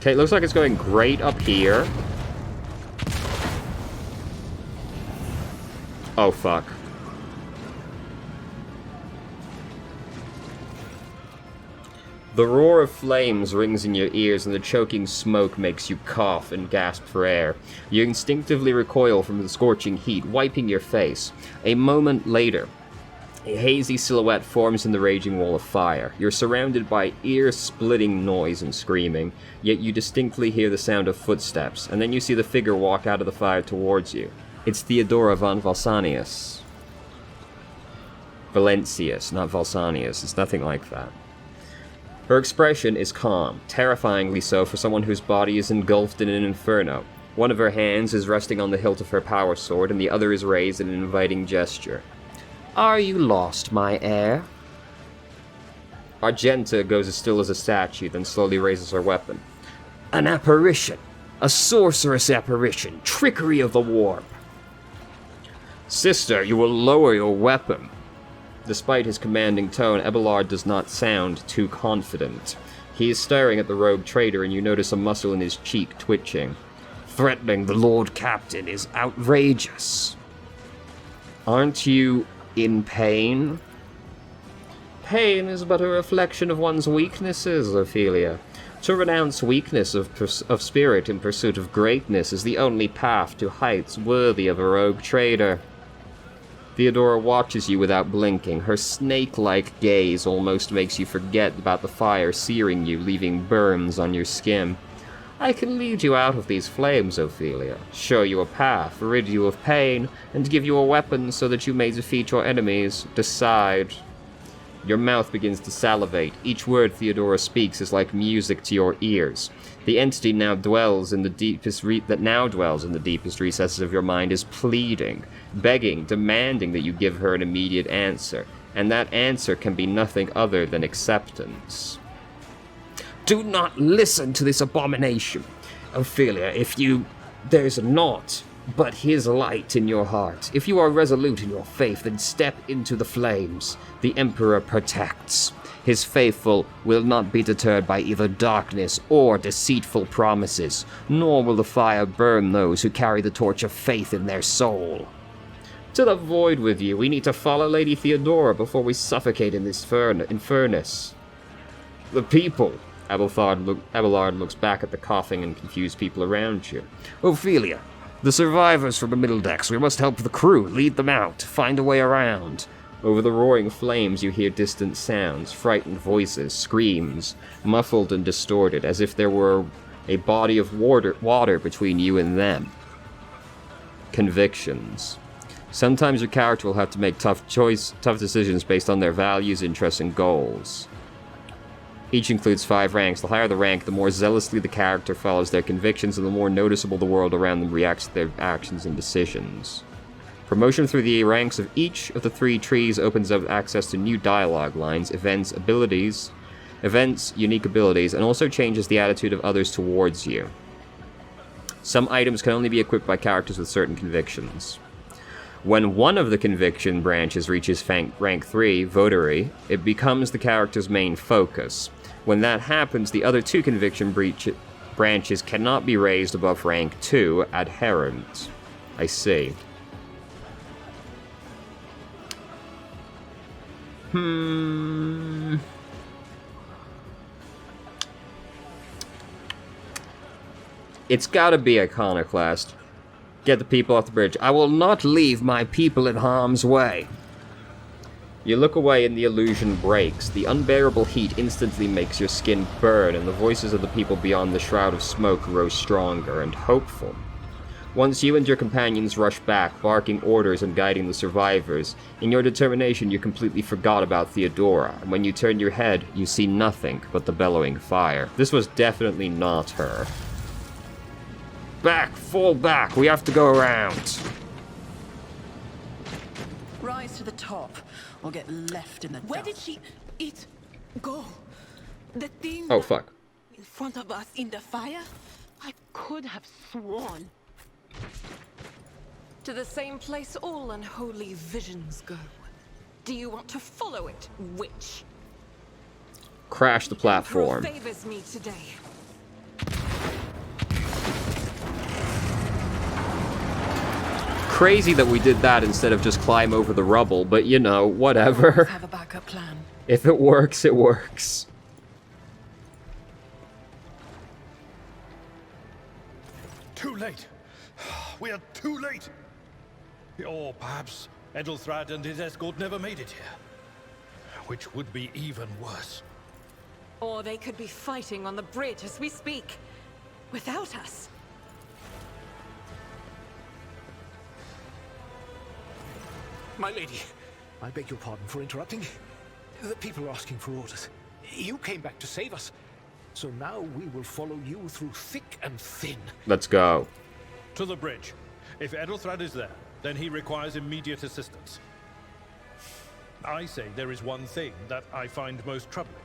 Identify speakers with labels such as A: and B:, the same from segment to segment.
A: Okay, it looks like it's going great up here. Oh, fuck. The roar of flames rings in your ears and the choking smoke makes you cough and gasp for air. You instinctively recoil from the scorching heat, wiping your face. A moment later, a hazy silhouette forms in the raging wall of fire. You're surrounded by ear-splitting noise and screaming, yet you distinctly hear the sound of footsteps, and then you see the figure walk out of the fire towards you. It's Theodora von Valsanius. Valentius, not Valsanius. It's nothing like that. Her expression is calm, terrifyingly so for someone whose body is engulfed in an inferno. One of her hands is resting on the hilt of her power sword, and the other is raised in an inviting gesture. Are you lost, my heir? Argenta goes as still as a statue, then slowly raises her weapon. An apparition! A sorceress apparition! Trickery of the warp! Sister, you will lower your weapon. Despite his commanding tone, Abelard does not sound too confident. He is staring at the rogue trader, and you notice a muscle in his cheek twitching. Threatening the Lord Captain is outrageous. Aren't you in pain? Pain is but a reflection of one's weaknesses, Ophelia. To renounce weakness of spirit in pursuit of greatness is the only path to heights worthy of a rogue trader. Theodora watches you without blinking. Her snake-like gaze almost makes you forget about the fire searing you, leaving burns on your skin. I can lead you out of these flames, Ophelia, show you a path, rid you of pain, and give you a weapon so that you may defeat your enemies. Decide. Your mouth begins to salivate. Each word Theodora speaks is like music to your ears. The entity now dwells in the deepest recesses of your mind is pleading, begging, demanding that you give her an immediate answer, and that answer can be nothing other than acceptance. Do not listen to this abomination, Ophelia. There's naught but his light in your heart. If you are resolute in your faith, then step into the flames. The Emperor protects. His faithful will not be deterred by either darkness or deceitful promises, nor will the fire burn those who carry the torch of faith in their soul. To the void with you. We need to follow Lady Theodora before we suffocate in this furnace. The people. Abelard looks back at the coughing and confused people around you. Ophelia, the survivors from the middle decks. We must help the crew, lead them out, find a way around. Over the roaring flames you hear distant sounds, frightened voices, screams, muffled and distorted, as if there were a body of water between you and them. Convictions. Sometimes your character will have to make tough decisions based on their values, interests, and goals. Each includes 5 ranks. The higher the rank, the more zealously the character follows their convictions, and the more noticeable the world around them reacts to their actions and decisions. Promotion through the ranks of each of the 3 trees opens up access to new dialogue lines, events, unique abilities, and also changes the attitude of others towards you. Some items can only be equipped by characters with certain convictions. When one of the conviction branches reaches rank 3, Votary, it becomes the character's main focus. When that happens, the other 2 conviction branches cannot be raised above rank 2, Adherent. I see. It's gotta be Iconoclast. Get the people off the bridge. I will not leave my people in harm's way. You look away and the illusion breaks. The unbearable heat instantly makes your skin burn, and the voices of the people beyond the shroud of smoke grow stronger and hopeful. Once you and your companions rush back, barking orders and guiding the survivors, in your determination you completely forgot about Theodora, and when you turn your head, you see nothing but the bellowing fire. This was definitely not her. Back! Fall back! We have to go around!
B: Rise to the top, or get left in the
C: Where
B: dust.
C: did it go? The thing
A: Oh, fuck.
C: in front of us in the fire? I could have sworn. To the same place all unholy visions go. Do you want to follow it, witch?
A: Crash the platform.
C: Favors me today.
A: crazy that we did that instead of just climb over the rubble, but you know,
B: Always
A: whatever.
B: have a backup plan.
A: If it works, it works.
D: Too late. We are too late. Or perhaps Edelthrad and his escort never made it here. Which would be even worse.
C: Or they could be fighting on the bridge as we speak, without us.
E: My lady, I beg your pardon for interrupting. The people are asking for orders. You came back to save us. So now we will follow you through thick and thin.
A: Let's go.
D: To the bridge. If Edelthrad is there, then he requires immediate assistance. I say there is one thing that I find most troubling.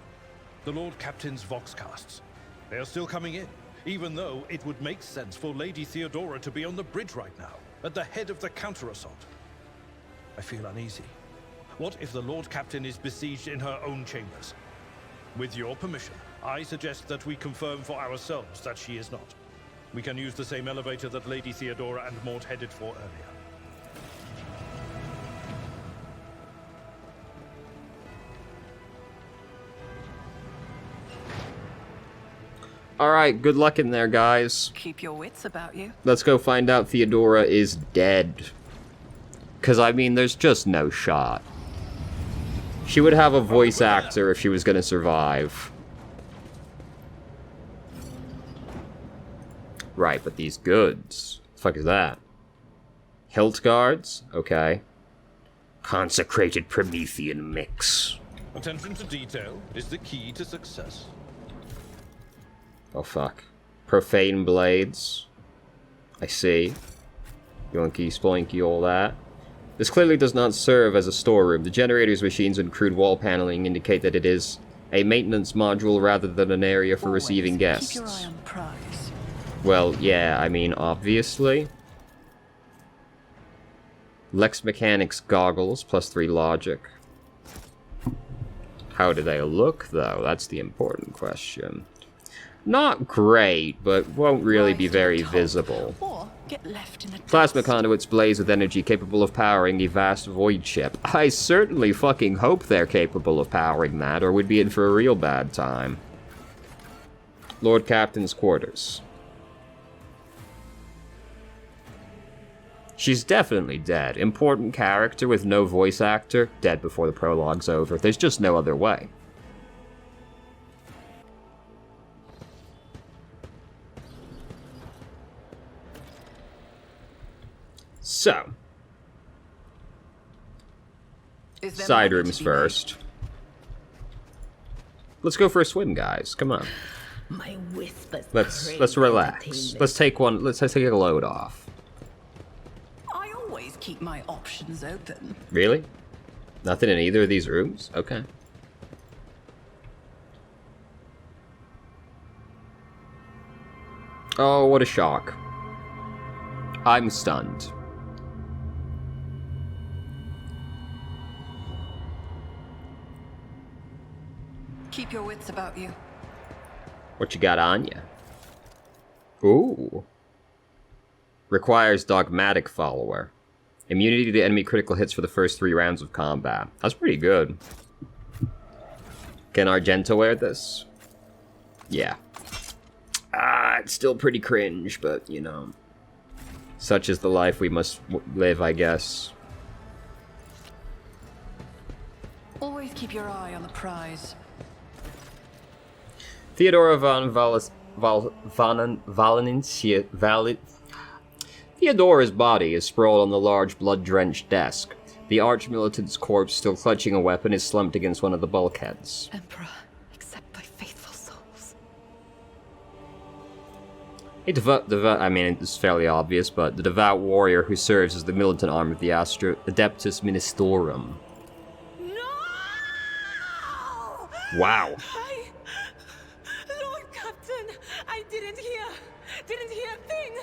D: The Lord Captain's Voxcasts. They are still coming in, even though it would make sense for Lady Theodora to be on the bridge right now, at the head of the counter-assault. I feel uneasy. What if the Lord Captain is besieged in her own chambers? With your permission, I suggest that we confirm for ourselves that she is not. We can use the same elevator that Lady Theodora and Mort headed for earlier.
A: Alright, good luck in there, guys.
B: Keep your wits about you.
A: Let's go find out Theodora is dead. Because, I mean, there's just no shot. She would have a voice actor if she was going to survive. Right, but these goods. The fuck is that? Hilt guards? Okay. Consecrated Promethean mix.
D: Attention to detail is the key to success.
A: Oh fuck. Profane blades. I see. Yoinky, sploinky, all that. This clearly does not serve as a storeroom. The generators, machines, and crude wall paneling indicate that it is a maintenance module rather than an area for receiving guests.
B: Keep your eye on the prize.
A: Well, yeah, I mean, obviously. Lex Mechanics goggles, +3 logic. How do they look, though? That's the important question. Not great, but won't really be very visible.
B: Or get left in the
A: Plasma
B: dust.
A: conduits blaze with energy capable of powering a vast void ship. I certainly fucking hope they're capable of powering that, or we'd be in for a real bad time. Lord Captain's quarters. She's definitely dead. Important character with no voice actor, dead before the prologue's over. There's just no other way. So,
B: Is there
A: side
B: money
A: rooms
B: to be made?
A: first. Let's go for a swim, guys. Come on.
F: My whispers.
A: Let's relax. Let's take a load off.
B: I always keep my options open.
A: Really? Nothing in either of these rooms? Okay. Oh, what a shock. I'm stunned.
B: Keep your wits about you.
A: What you got on ya? Ooh. Requires dogmatic follower. Immunity to enemy critical hits for the first 3 rounds of combat. That's pretty good. Can Argento wear this? Yeah. It's still pretty cringe, but, you know. Such is the life we must live, I guess.
B: Always keep your eye on the prize.
A: Theodora Theodora's body is sprawled on the large, blood-drenched desk. The arch-militant's corpse, still clutching a weapon, is slumped against one of the bulkheads.
C: Emperor, accept thy faithful souls.
A: I mean, it's fairly obvious, but the devout warrior who serves as the militant arm of the Adeptus Ministorum.
C: No!
A: Wow.
C: Lord Captain, I didn't hear a thing.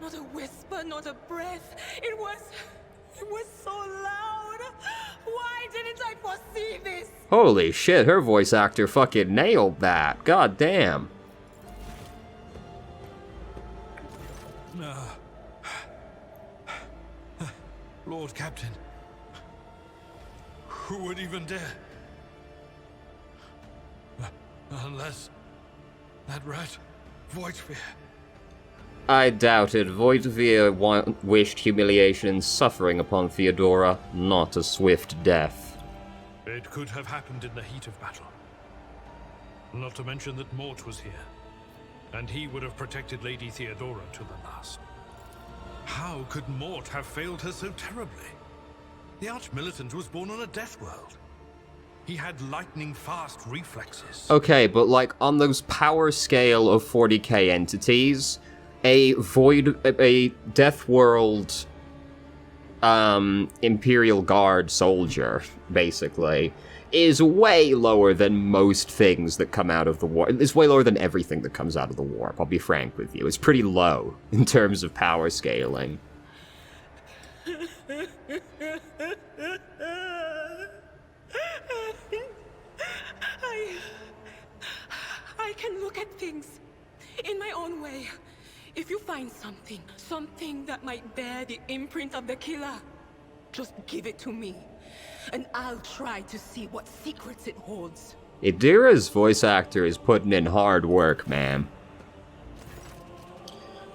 C: Not a whisper, not a breath. It was so loud. Why didn't I foresee this?
A: Holy shit, her voice actor fucking nailed that. God damn.
D: Lord Captain. Who would even dare? Unless that rat, Voidsphere.
A: I doubted. Voidvir wished humiliation and suffering upon Theodora, not a swift death.
D: It could have happened in the heat of battle. Not to mention that Mort was here, and he would have protected Lady Theodora to the last. How could Mort have failed her so terribly? The Archmilitant was born on a death world. He had lightning-fast reflexes.
A: Okay, but like on those power scale of 40k entities, a Death World Imperial Guard soldier, basically, is way lower than most things that come out of the war. It's way lower than everything that comes out of the warp, I'll be frank with you. It's pretty low in terms of power scaling.
C: I can look at things in my own way. If you find something that might bear the imprint of the killer, just give it to me, and I'll try to see what secrets it holds.
A: Idira's voice actor is putting in hard work, ma'am.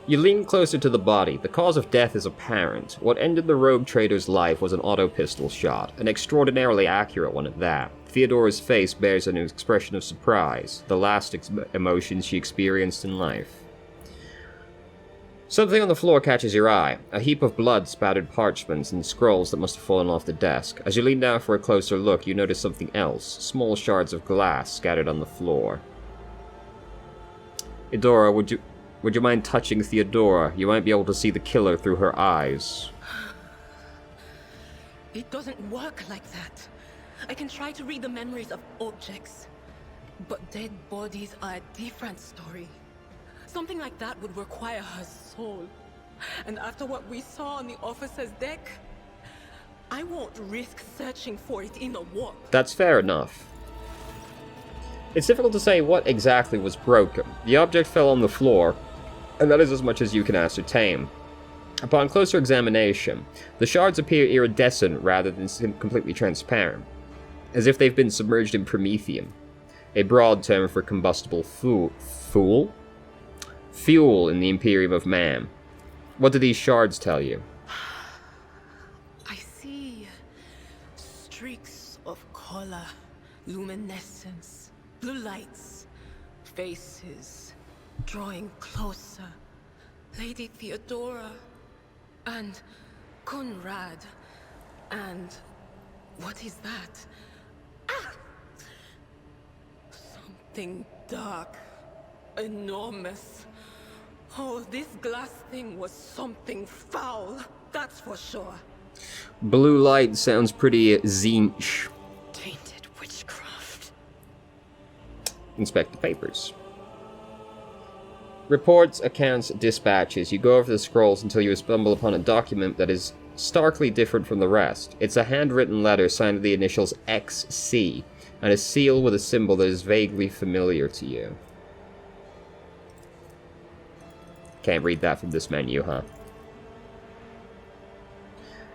A: You lean closer to the body. The cause of death is apparent. What ended the rogue trader's life was an auto pistol shot, an extraordinarily accurate one at that. Theodora's face bears an expression of surprise, the last emotion she experienced in life. Something on the floor catches your eye. A heap of blood-spattered parchments and scrolls that must have fallen off the desk. As you lean down for a closer look, you notice something else. Small shards of glass scattered on the floor. Idora, would you mind touching Theodora? You might be able to see the killer through her eyes.
C: It doesn't work like that. I can try to read the memories of objects, but dead bodies are a different story. Something like that would require her soul. And after what we saw on the officer's deck, I won't risk searching for it in the warp.
A: That's fair enough. It's difficult to say what exactly was broken. The object fell on the floor, and that is as much as you can ascertain. Upon closer examination, the shards appear iridescent rather than completely transparent, as if they've been submerged in promethium, a broad term for combustible fuel in the Imperium of Man. What do these shards tell you?
C: I see streaks of color, luminescence, blue lights, faces, drawing closer. Lady Theodora, and Conrad, and what is that? Ah! Something dark, enormous. Oh, this glass thing was something foul, that's for sure.
A: Blue light sounds pretty Zinch.
C: Tainted witchcraft.
A: Inspect the papers. Reports, accounts, dispatches. You go over the scrolls until you stumble upon a document that is starkly different from the rest. It's a handwritten letter signed with the initials XC, and a seal with a symbol that is vaguely familiar to you. Can't read that from this menu, huh?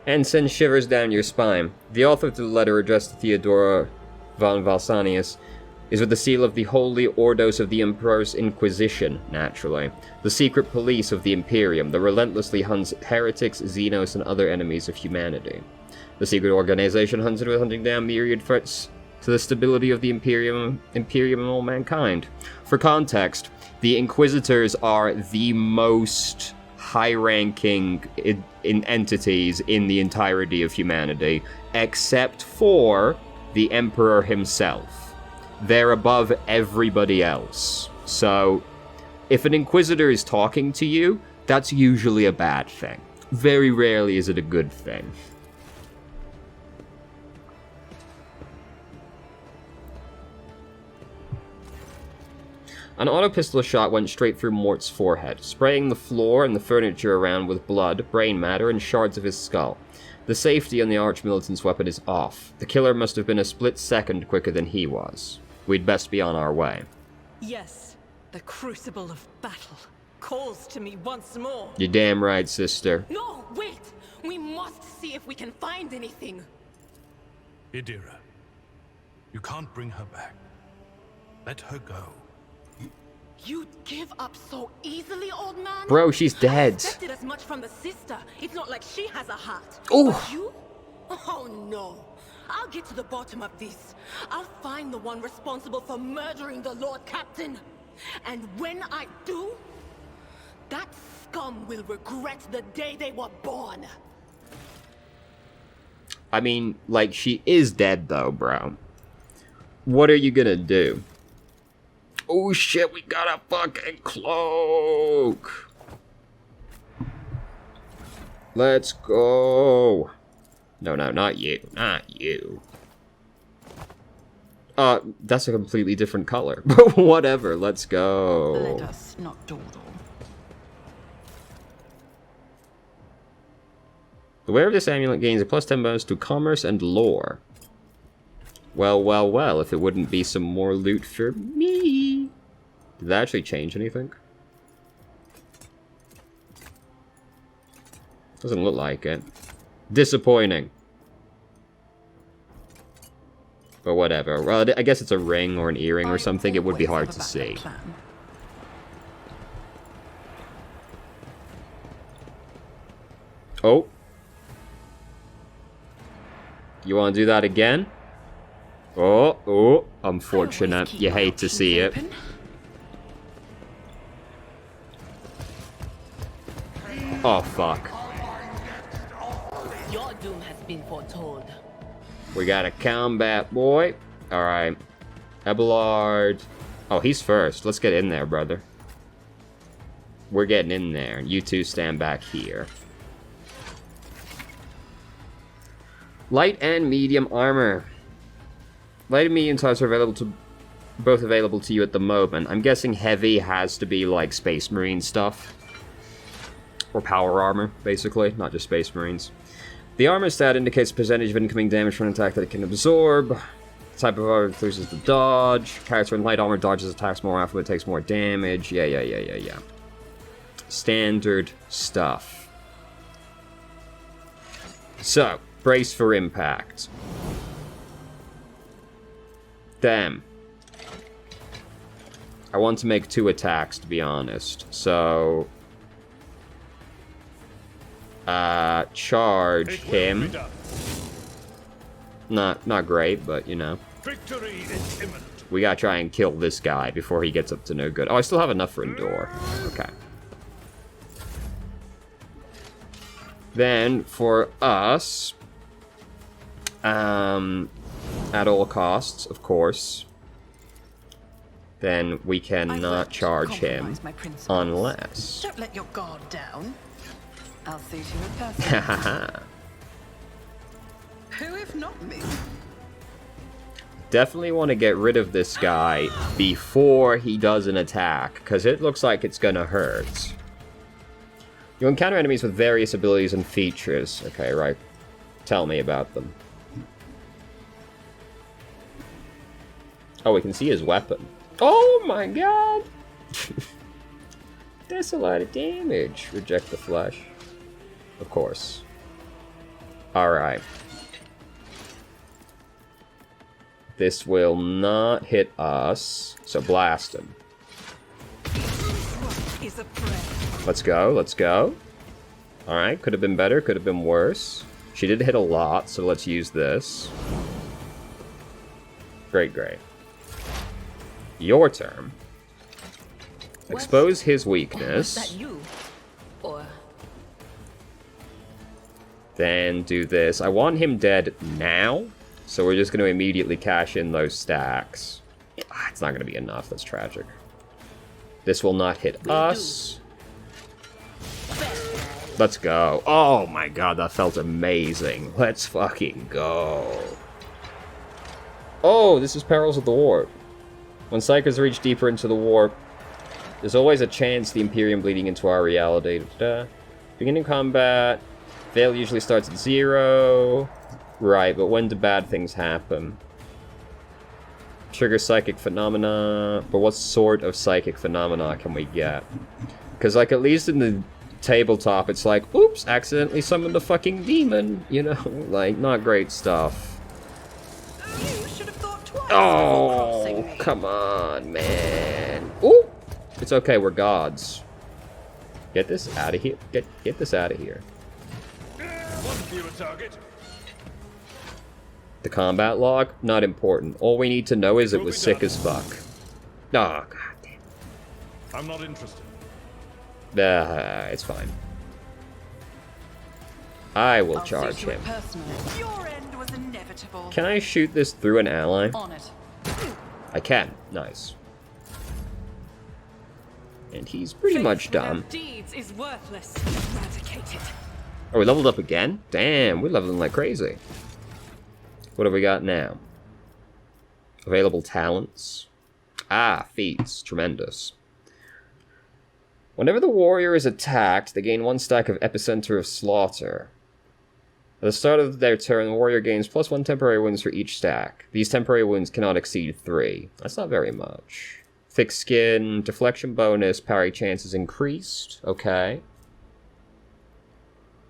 A: And sends shivers down your spine. The author of the letter addressed to Theodora von Valsanius is with the seal of the Holy Ordos of the Emperor's Inquisition, naturally. The secret police of the Imperium that relentlessly hunts heretics, xenos, and other enemies of humanity. The secret organization hunting down myriad threats to the stability of the Imperium and all mankind. For context, the Inquisitors are the most high-ranking entities in the entirety of humanity, except for the Emperor himself. They're above everybody else. So, if an Inquisitor is talking to you, that's usually a bad thing. Very rarely is it a good thing. An auto-pistol shot went straight through Mort's forehead, spraying the floor and the furniture around with blood, brain matter, and shards of his skull. The safety on the Archmilitant's weapon is off. The killer must have been a split second quicker than he was. We'd best be on our way.
C: Yes, the crucible of battle calls to me once more.
A: You're damn right, sister.
C: No, wait! We must see if we can find anything.
D: Idira, you can't bring her back. Let her go.
C: You'd give up so easily, old man?
A: Bro, she's
C: I
A: dead.
C: expected as much from the sister. It's not like she has a heart.
A: Ooh.
C: But you? Oh no. I'll get to the bottom of this. I'll find the one responsible for murdering the Lord Captain. And when I do, that scum will regret the day they were born.
A: I mean, like, she is dead though, bro. What are you gonna do? Oh shit, we got a fucking cloak! Let's go! No, not you. Not you. That's a completely different color. But whatever, let's go.
B: Let us not dawdle.
A: The wearer of this amulet gains a +10 bonus to commerce and lore. Well, if it wouldn't be some more loot for me. Did that actually change anything? Doesn't look like it. Disappointing. But whatever. Well, I guess it's a ring or an earring or something. It would be hard to see. Oh. You want to do that again? Oh, unfortunate. You hate to see it. Oh, fuck.
F: Your doom has been foretold.
A: We got a combat boy. Alright. Abelard. Oh, he's first. Let's get in there, brother. We're getting in there. You two stand back here. Light and medium armor. Light and medium types are both available to you at the moment. I'm guessing heavy has to be like Space Marine stuff. Or power armor, basically, not just Space Marines. The armor stat indicates the percentage of incoming damage from an attack that it can absorb. The type of armor includes the dodge. Character in light armor dodges attacks more often but takes more damage. Yeah. Standard stuff. So, brace for impact. Damn. I want to make 2 attacks, to be honest. So... charge him. Not great, but you know.
D: Victory is imminent.
A: We gotta try and kill this guy before he gets up to no good. Oh, I still have enough for Endure. Okay. Then, for us... at all costs, of course. Then we cannot charge him unless...
B: Don't let your guard down. I'll see to it personally.
A: Hahaha.
B: Who if not me?
A: Definitely want to get rid of this guy before he does an attack, because it looks like it's gonna hurt. You encounter enemies with various abilities and features. Okay, right. Tell me about them. Oh, we can see his weapon. Oh my god! That's a lot of damage. Reject the flesh. Of course. Alright. This will not hit us, so blast him. Let's go. Alright, could have been better, could have been worse. She did hit a lot, so let's use this. Great. Your turn. Expose his weakness.
F: Was that you? Or
A: Then do this. I want him dead now, so we're just going to immediately cash in those stacks. It's not going to be enough. That's tragic. This will not hit us. Let's go. Oh my god, that felt amazing. Let's fucking go. Oh, this is Perils of the Warp. When Psychers reach deeper into the warp, there's always a chance the Imperium bleeding into our reality. Beginning combat. Veil usually starts at 0. Right, but when do bad things happen? Trigger psychic phenomena. But what sort of psychic phenomena can we get? Because, like, at least in the tabletop, it's like, oops, accidentally summoned a fucking demon, you know? Like, not great stuff.
B: You should have thought twice before crossing
A: Oh,
B: me.
A: come on, man. Ooh! It's okay, we're gods. Get this out of here. Get this out of here.
D: One fewer target.
A: The combat log, not important. All we need to know is it was sick as fuck. Oh, god damn.
D: I'm not interested.
A: It's fine. I will
B: I'll
A: charge
B: see to it
A: him.
B: personally. Your end was inevitable.
A: Can I shoot this through an ally?
B: On it.
A: I can. Nice. And he's pretty much done.
C: Deeds is worthless. Eradicate it.
A: Oh, we leveled up again? Damn, we're leveling like crazy. What have we got now? Available talents. Ah, feats. Tremendous. Whenever the warrior is attacked, they gain 1 stack of Epicenter of Slaughter. At the start of their turn, the warrior gains +1 temporary wounds for each stack. These temporary wounds cannot exceed 3. That's not very much. Thick skin, deflection bonus, parry chances increased. Okay.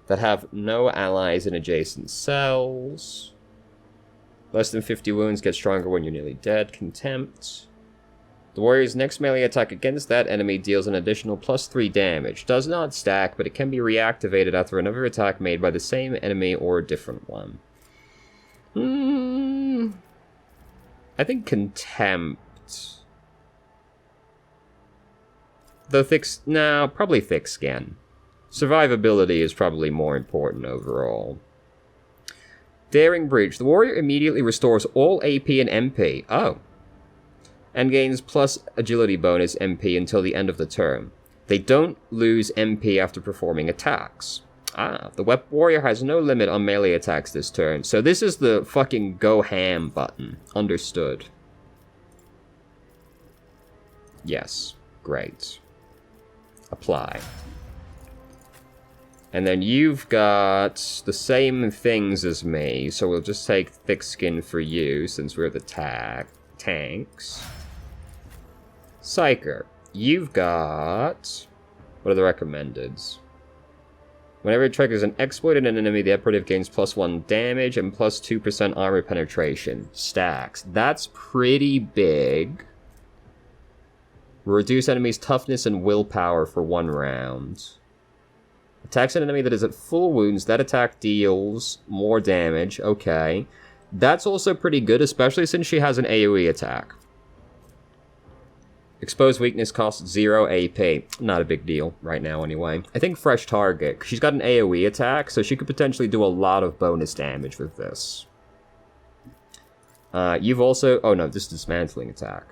A: That have no allies in adjacent cells. Less than 50 wounds, get stronger when you're nearly dead. Contempt. The warrior's next melee attack against that enemy deals an additional +3 damage. Does not stack, but it can be reactivated after another attack made by the same enemy or a different one. I think Contempt. Though probably Thick Skin. Survivability is probably more important overall. Daring Breach. The warrior immediately restores all AP and MP. Oh. And gains plus agility bonus MP until the end of the turn. They don't lose MP after performing attacks. Ah, the warrior has no limit on melee attacks this turn. So this is the fucking go ham button. Understood. Yes. Great. Apply. And then you've got the same things as me, so we'll just take Thick Skin for you, since we're the tanks. Psyker, you've got... What are the recommendeds? Whenever it triggers an exploit in an enemy, the operative gains +1 damage and +2% armor penetration. Stacks. That's pretty big. Reduce enemies' toughness and willpower for 1 round. Attacks an enemy that is at full wounds. That attack deals more damage. Okay. That's also pretty good, especially since she has an AoE attack. Exposed weakness costs 0 AP. Not a big deal right now, anyway. I think fresh target. She's got an AoE attack, so she could potentially do a lot of bonus damage with this. You've also... Oh no, this is dismantling attack.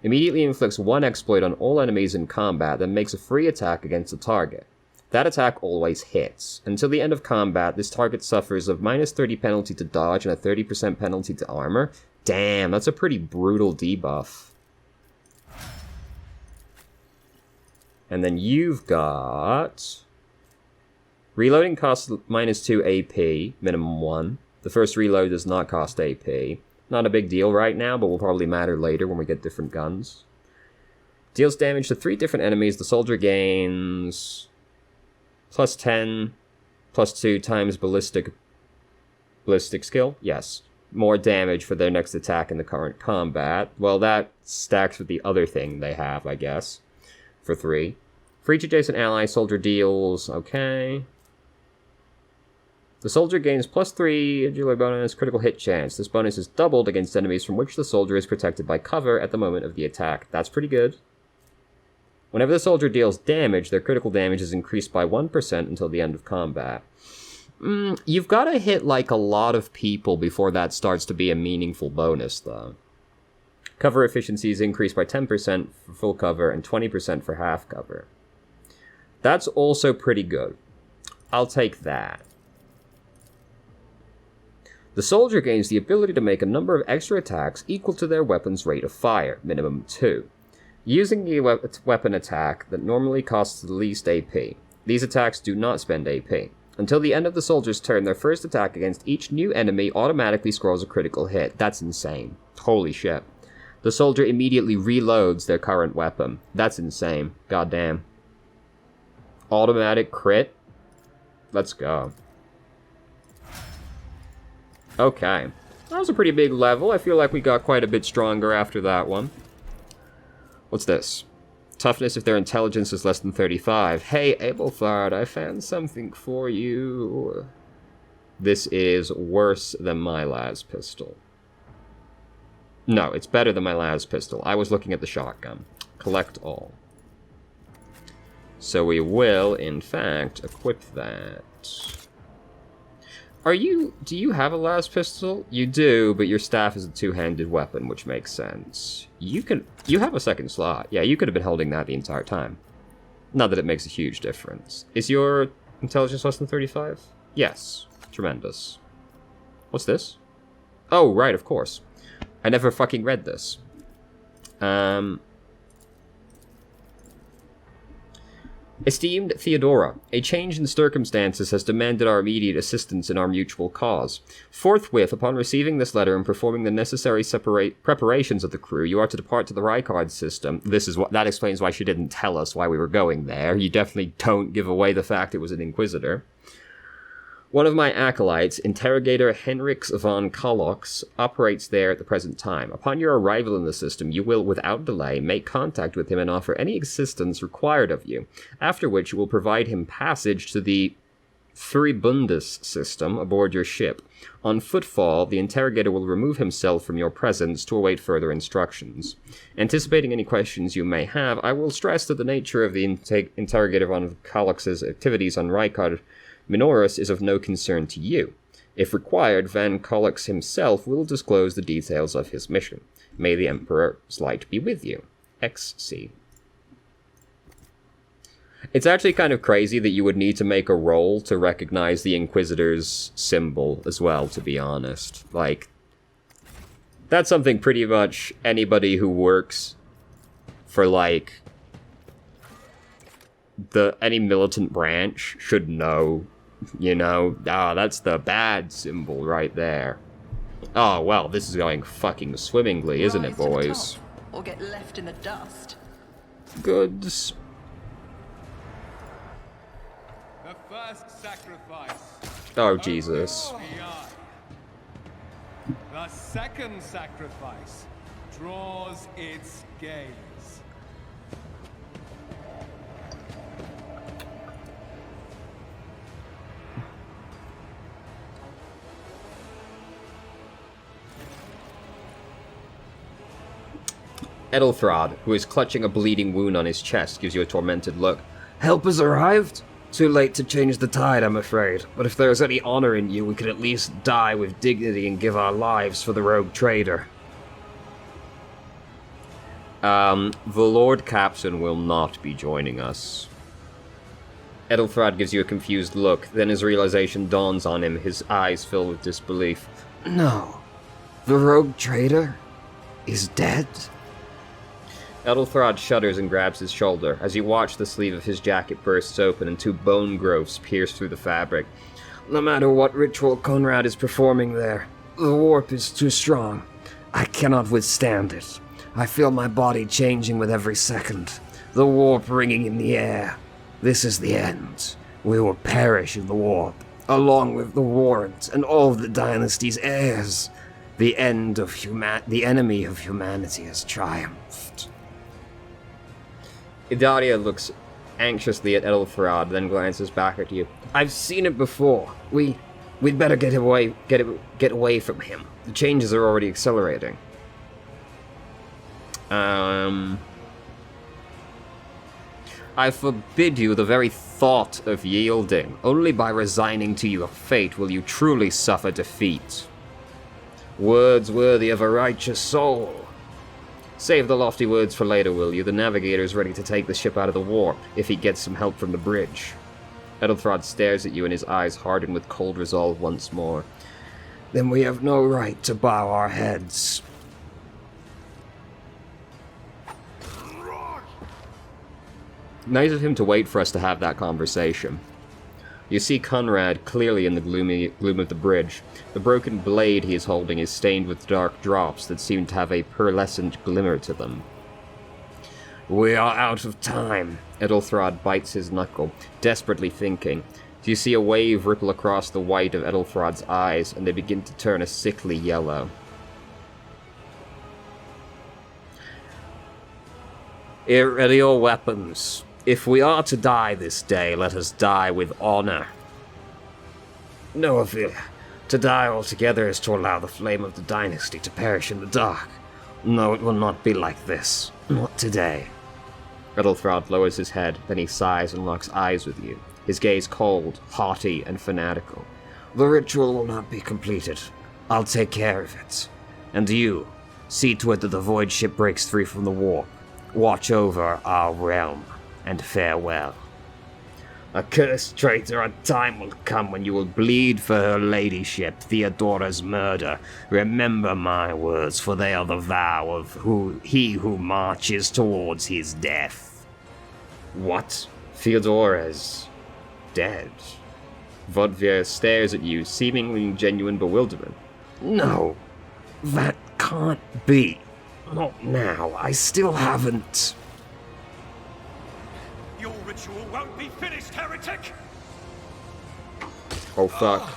A: Immediately inflicts 1 exploit on all enemies in combat, then makes a free attack against the target. That attack always hits. Until the end of combat, this target suffers a -30 penalty to dodge and a 30% penalty to armor. Damn, that's a pretty brutal debuff. And then you've got... Reloading costs -2 AP, minimum 1. The first reload does not cost AP. Not a big deal right now, but will probably matter later when we get different guns. Deals damage to 3 different enemies. The soldier gains... +10, +2 times ballistic skill? Yes. More damage for their next attack in the current combat. Well, that stacks with the other thing they have, I guess. For 3. For each adjacent ally, soldier deals... Okay. The soldier gains +3 agility bonus, critical hit chance. This bonus is doubled against enemies from which the soldier is protected by cover at the moment of the attack. That's pretty good. Whenever the soldier deals damage, their critical damage is increased by 1% until the end of combat. You've got to hit like a lot of people before that starts to be a meaningful bonus, though. Cover efficiency is increased by 10% for full cover and 20% for half cover. That's also pretty good. I'll take that. The soldier gains the ability to make a number of extra attacks equal to their weapon's rate of fire, minimum 2. Using a weapon attack that normally costs the least AP. These attacks do not spend AP. Until the end of the soldier's turn, their first attack against each new enemy automatically scrolls a critical hit. That's insane. Holy shit. The soldier immediately reloads their current weapon. That's insane. Goddamn. Automatic crit. Let's go. Okay. That was a pretty big level. I feel like we got quite a bit stronger after that one. What's this? Toughness if their intelligence is less than 35. Hey, Abelthard, I found something for you. This is worse than my las pistol. No, it's better than my las pistol. I was looking at the shotgun. Collect all. So we will, in fact, equip that. Do you have a las pistol? You do, but your staff is a two-handed weapon, which makes sense. You have a second slot. Yeah, you could have been holding that the entire time. Not that it makes a huge difference. Is your intelligence less than 35? Yes. Tremendous. What's this? Oh, right, of course. I never fucking read this. Esteemed Theodora, a change in circumstances has demanded our immediate assistance in our mutual cause. Forthwith, upon receiving this letter and performing the necessary preparations of the crew, you are to depart to the Rykard system. That explains why she didn't tell us why we were going there. You definitely don't give away the fact it was an Inquisitor. One of my acolytes, Interrogator Henriks von Kolox, operates there at the present time. Upon your arrival in the system, you will, without delay, make contact with him and offer any assistance required of you, after which you will provide him passage to the Furibundus system aboard your ship. On footfall, the Interrogator will remove himself from your presence to await further instructions. Anticipating any questions you may have, I will stress that the nature of the Interrogator von Kolox's activities on Rykard Minoris is of no concern to you. If required, Van Kolox himself will disclose the details of his mission. May the Emperor's light be with you. XC. It's actually kind of crazy that you would need to make a roll to recognize the Inquisitor's symbol as well, to be honest. Like, that's something pretty much anybody who works for, like, any militant branch should know. You know, that's the bad symbol right there. Oh, well, this is going fucking swimmingly, isn't it, boys?
B: Rise to the top, or get left in the dust.
A: Goods.
G: The first sacrifice.
A: Oh, Jesus.
G: The second sacrifice draws its gaze.
A: Edelthrod, who is clutching a bleeding wound on his chest, gives you a tormented look. Help has arrived? Too late to change the tide, I'm afraid. But if there is any honor in you, we could at least die with dignity and give our lives for the rogue trader. The Lord Captain will not be joining us. Edelthrod gives you a confused look, then his realization dawns on him, his eyes fill with disbelief. No. The rogue trader is dead? Edelthrod shudders and grabs his shoulder. As you watch, the sleeve of his jacket bursts open and two bone growths pierce through the fabric. No matter what ritual Conrad is performing there, the warp is too strong. I cannot withstand it. I feel my body changing with every second, the warp ringing in the air. This is the end. We will perish in the warp, along with the warrant and all of the dynasty's heirs. The the enemy of humanity has triumphed. Idaria looks anxiously at Edelthrod, then glances back at you. I've seen it before. We'd better get away from him. The changes are already accelerating. I forbid you the very thought of yielding. Only by resigning to your fate will you truly suffer defeat. Words worthy of a righteous soul. Save the lofty words for later, will you? The navigator is ready to take the ship out of the warp, if he gets some help from the bridge. Edelthrod stares at you and his eyes harden with cold resolve once more. Then we have no right to bow our heads. Nice of him to wait for us to have that conversation. You see Conrad clearly in the gloom of the bridge. The broken blade he is holding is stained with dark drops that seem to have a pearlescent glimmer to them. We are out of time. Edelthrod bites his knuckle, desperately thinking. You see a wave ripple across the white of Edelthrod's eyes, and they begin to turn a sickly yellow. Ready your weapons. If we are to die this day, let us die with honor. No, Ophelia. To die altogether is to allow the flame of the dynasty to perish in the dark. No, it will not be like this. Not today. Edelthrod lowers his head, then he sighs and locks eyes with you, his gaze cold, haughty, and fanatical. The ritual will not be completed. I'll take care of it. And you, see to it that the void ship breaks free from the warp. Watch over our realm, and farewell. Accursed traitor, a time will come when you will bleed for her ladyship, Theodora's murder. Remember my words, for they are the vow of he who marches towards his death. What? Theodora's dead? Vodvir stares at you, seemingly in genuine bewilderment. No, that can't be. Not now. I still haven't.
H: Your ritual won't be finished, heretic!
A: Oh, fuck.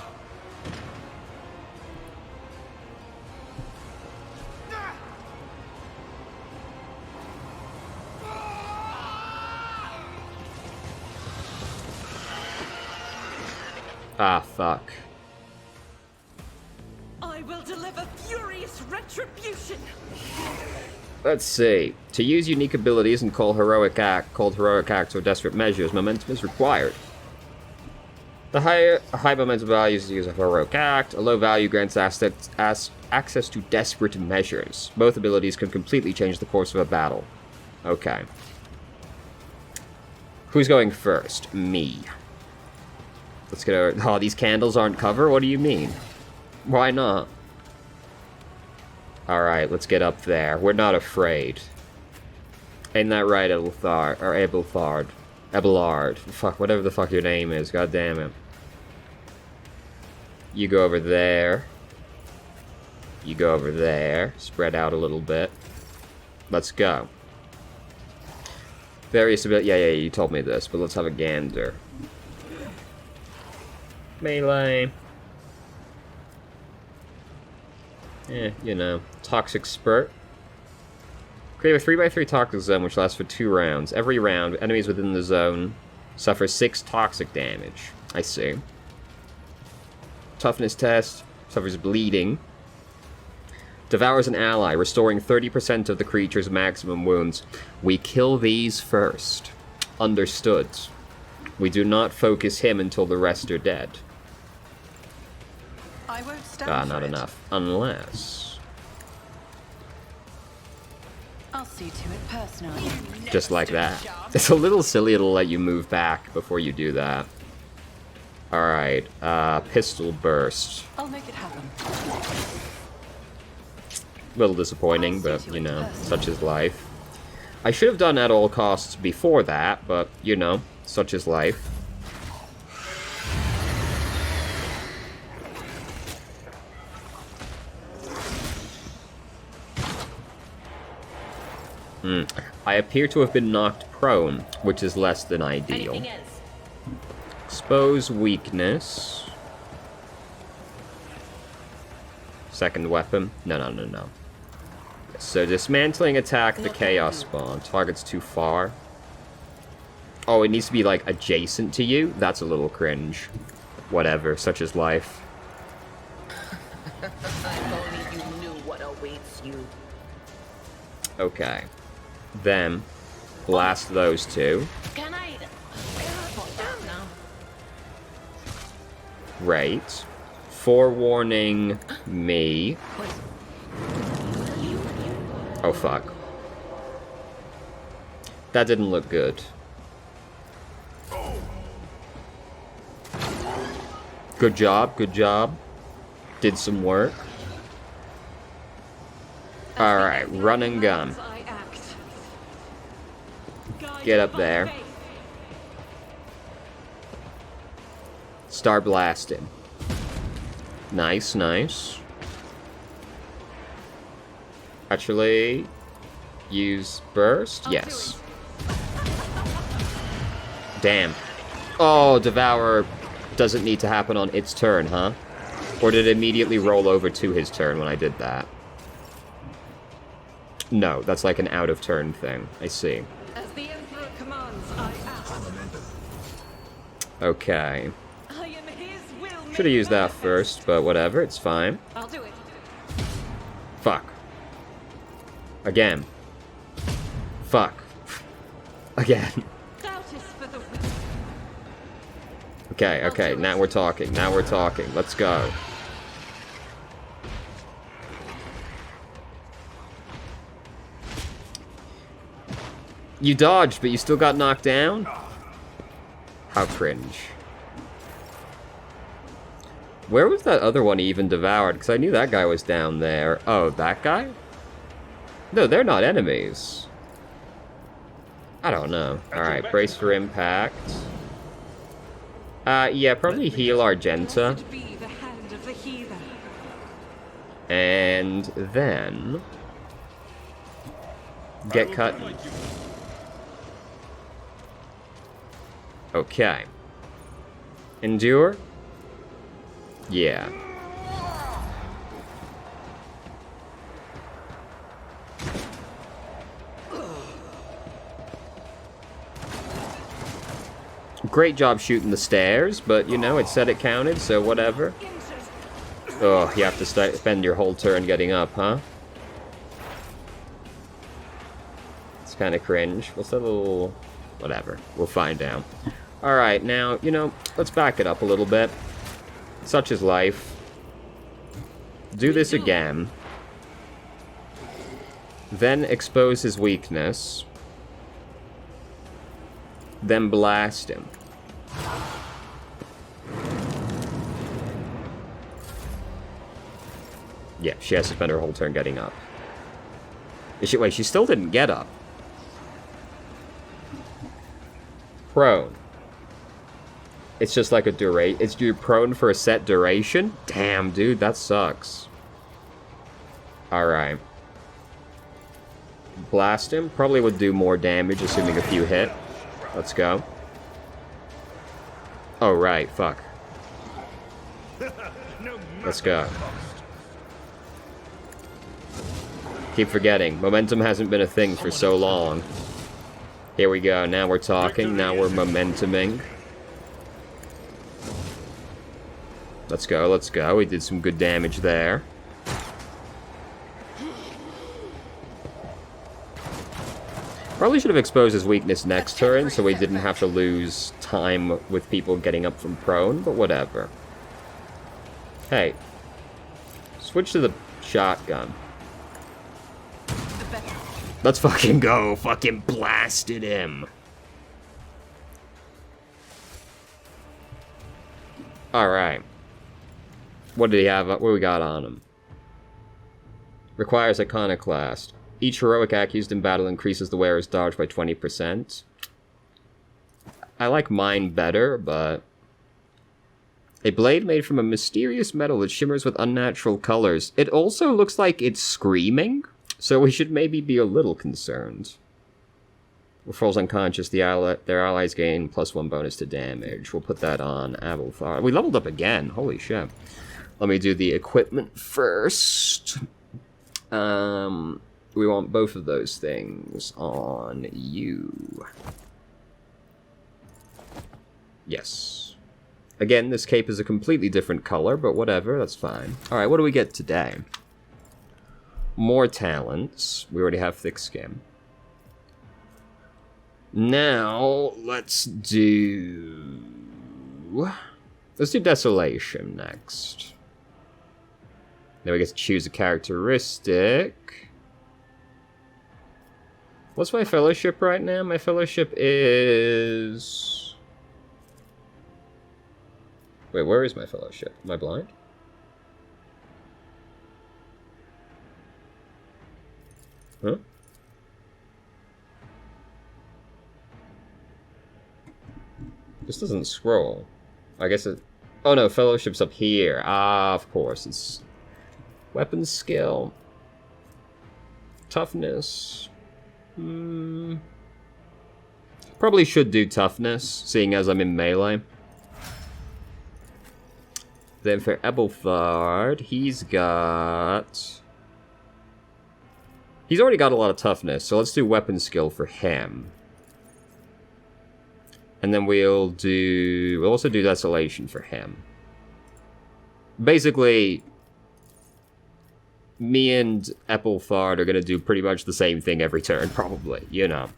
A: Ah, fuck.
C: I will deliver furious retribution.
A: Let's see. To use unique abilities and called heroic acts or desperate measures, momentum is required. The high momentum value is to use a heroic act. A low value grants access to desperate measures. Both abilities can completely change the course of a battle. Okay. Who's going first? Me. Let's get over. Oh, these candles aren't cover? What do you mean? Why not? Alright, let's get up there. We're not afraid. Ain't that right, Edelthard? Or Abelthard? Abelard. Fuck, whatever the fuck your name is. God damn it. You go over there. You go over there. Spread out a little bit. Let's go. Various ability. Yeah, you told me this, but let's have a gander. Melee. You know. Toxic Spurt. Create a 3x3 toxic zone which lasts for 2 rounds. Every round, enemies within the zone suffer 6 toxic damage. I see. Toughness test. Suffers bleeding. Devours an ally, restoring 30% of the creature's maximum wounds. We kill these first. Understood. We do not focus him until the rest are dead.
B: I won't stand
A: Not
B: for it.
A: enough. Unless...
B: I'll see to it personally.
A: just like that. It's a little silly it'll let you move back before you do that. Alright, pistol burst.
B: I'll make it happen.
A: A little disappointing, but, you know, such is life. I should have done at all costs before that, but, you know, such is life. I appear to have been knocked prone, which is less than ideal.
F: Anything else?
A: Expose weakness. Second weapon. No. So dismantling attack the chaos spawn. Target's too far. Oh, it needs to be like adjacent to you? That's a little cringe. Whatever, such is life.
F: If only you knew what awaits you.
A: Okay. Then, blast those two.
F: Can I... put down now?
A: Right. Forewarning me. Oh, fuck. That didn't look good. Good job. Did some work. Alright, run and gun. Get up there. Start blasting. Nice. Actually, use burst? Yes. Damn. Oh, Devour doesn't need to happen on its turn, huh? Or did it immediately roll over to his turn when I did that? No, that's like an out-of-turn thing. I see.
C: As the Emperor commands, I act.
A: Okay.
C: I am his will.
A: Should have used that first, but whatever, it's fine.
C: I'll do it.
A: Fuck. Again. Fuck. Again.
C: Doubt is for the weak.
A: Okay, okay, now we're talking. Now we're talking. Let's go. You dodged, but you still got knocked down? How cringe. Where was that other one he even devoured? Because I knew that guy was down there. Oh, that guy? No, they're not enemies. I don't know. Alright, brace for impact. Yeah, probably heal Argenta.
C: Blessed be the hand of the healer.
A: And then... get cut. Okay. Endure? Yeah. Great job shooting the stairs, but you know, it said it counted, so whatever. Oh, you have to spend your whole turn getting up, huh? It's kind of cringe. What's that little... whatever. We'll find out. Alright, now, you know, let's back it up a little bit. Such is life. Do this again. Then expose his weakness. Then blast him. Yeah, she has to spend her whole turn getting up. Wait, she still didn't get up. Prone. It's just like a duration. It's you're prone for a set duration? Damn, dude, that sucks. Alright. Blast him. Probably would do more damage, assuming a few hit. Let's go. Oh, right, fuck. Let's go. Keep forgetting. Momentum hasn't been a thing for so long. Here we go. Now we're talking. Now we're momentuming. Let's go, let's go. We did some good damage there. Probably should have exposed his weakness next turn so we didn't have to lose time with people getting up from prone, but whatever. Hey. Switch to the shotgun. Let's fucking go. Fucking blasted him. Alright. What did he have? What do we got on him? Requires Iconoclast. Each heroic act used in battle increases the wearer's dodge by 20%. I like mine better, but... A blade made from a mysterious metal that shimmers with unnatural colors. It also looks like it's screaming, so we should maybe be a little concerned. When falls unconscious, their allies gain +1 bonus to damage. We'll put that on Abalthar. We leveled up again. Holy shit. Let me do the equipment first. We want both of those things on you. Yes. Again, this cape is a completely different color, but whatever, that's fine. Alright, what do we get today? More talents. We already have thick skin. Now, let's do Desolation next. Then we get to choose a characteristic. What's my fellowship right now? My fellowship is... Wait, where is my fellowship? Am I blind? Huh? This doesn't scroll. I guess it... Oh no, fellowship's up here. Ah, of course. It's... Weapon skill. Toughness. Probably should do toughness, seeing as I'm in melee. Then for Ebelthard, he's already got a lot of toughness, so let's do weapon skill for him. And then we'll also do desolation for him. Basically, me and Ebelthard are gonna do pretty much the same thing every turn, probably, you know.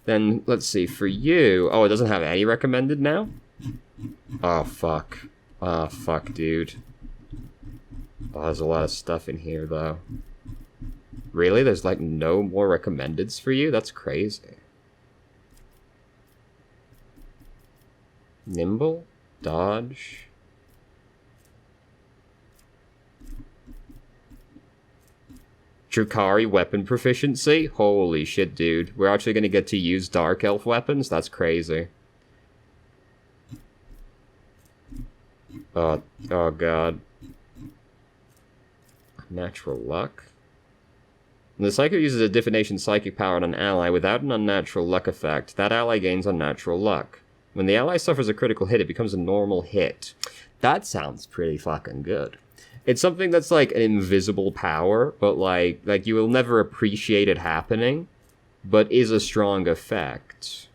A: Then, let's see, for you... Oh, it doesn't have any recommended now? Oh, fuck. Oh, fuck, dude. Oh, there's a lot of stuff in here, though. Really? There's, like, no more recommendeds for you? That's crazy. Nimble? Dodge? Drukhari weapon proficiency? Holy shit, dude. We're actually gonna get to use Dark Elf weapons? That's crazy. Oh god. Natural luck? When the Psycho uses a divination psychic power on an ally without an unnatural luck effect, that ally gains unnatural luck. When the ally suffers a critical hit, it becomes a normal hit. That sounds pretty fucking good. It's something that's like an invisible power, but like you will never appreciate it happening, but is a strong effect.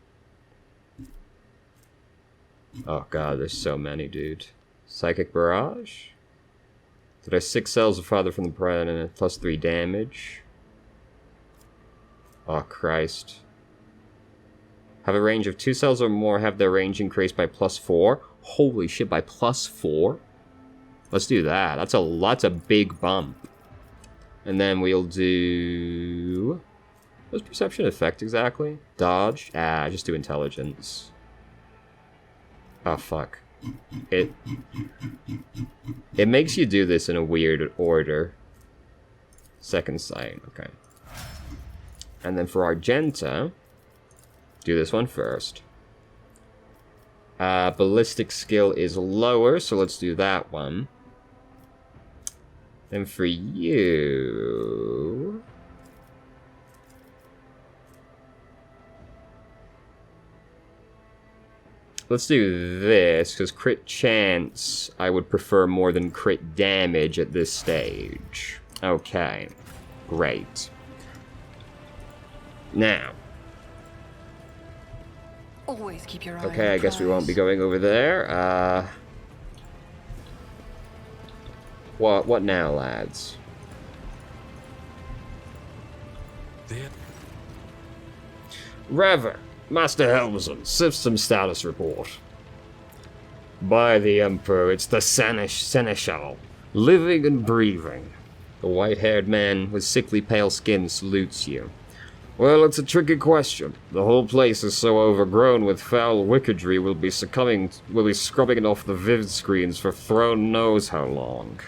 A: Oh god, there's so many, dude. Psychic Barrage? So there's 6 cells of Father from the Pride and a +3 damage. Oh Christ. Have a range of 2 cells or more, have their range increased by +4. Holy shit, by +4? Let's do that. That's a big bump. And then we'll do... What's perception effect exactly? Dodge? Ah, just do intelligence. Oh, fuck. It makes you do this in a weird order. Second sight, okay. And then for Argenta, do this one first. Ballistic skill is lower, so let's do that one. And for you... Let's do this, because crit chance I would prefer more than crit damage at this stage. Okay, great. Now.
B: Always keep your eye
A: Okay,
B: on
A: I
B: the
A: guess we won't be
B: prize.
A: going over there. What now, lads? Rever, Master Helmsman, system status report. By the Emperor, it's the Seneschal, living and breathing. The white-haired man with sickly pale skin salutes you. Well, it's a tricky question. The whole place is so overgrown with foul wickedry we'll be scrubbing it off the vid screens for throne knows how long.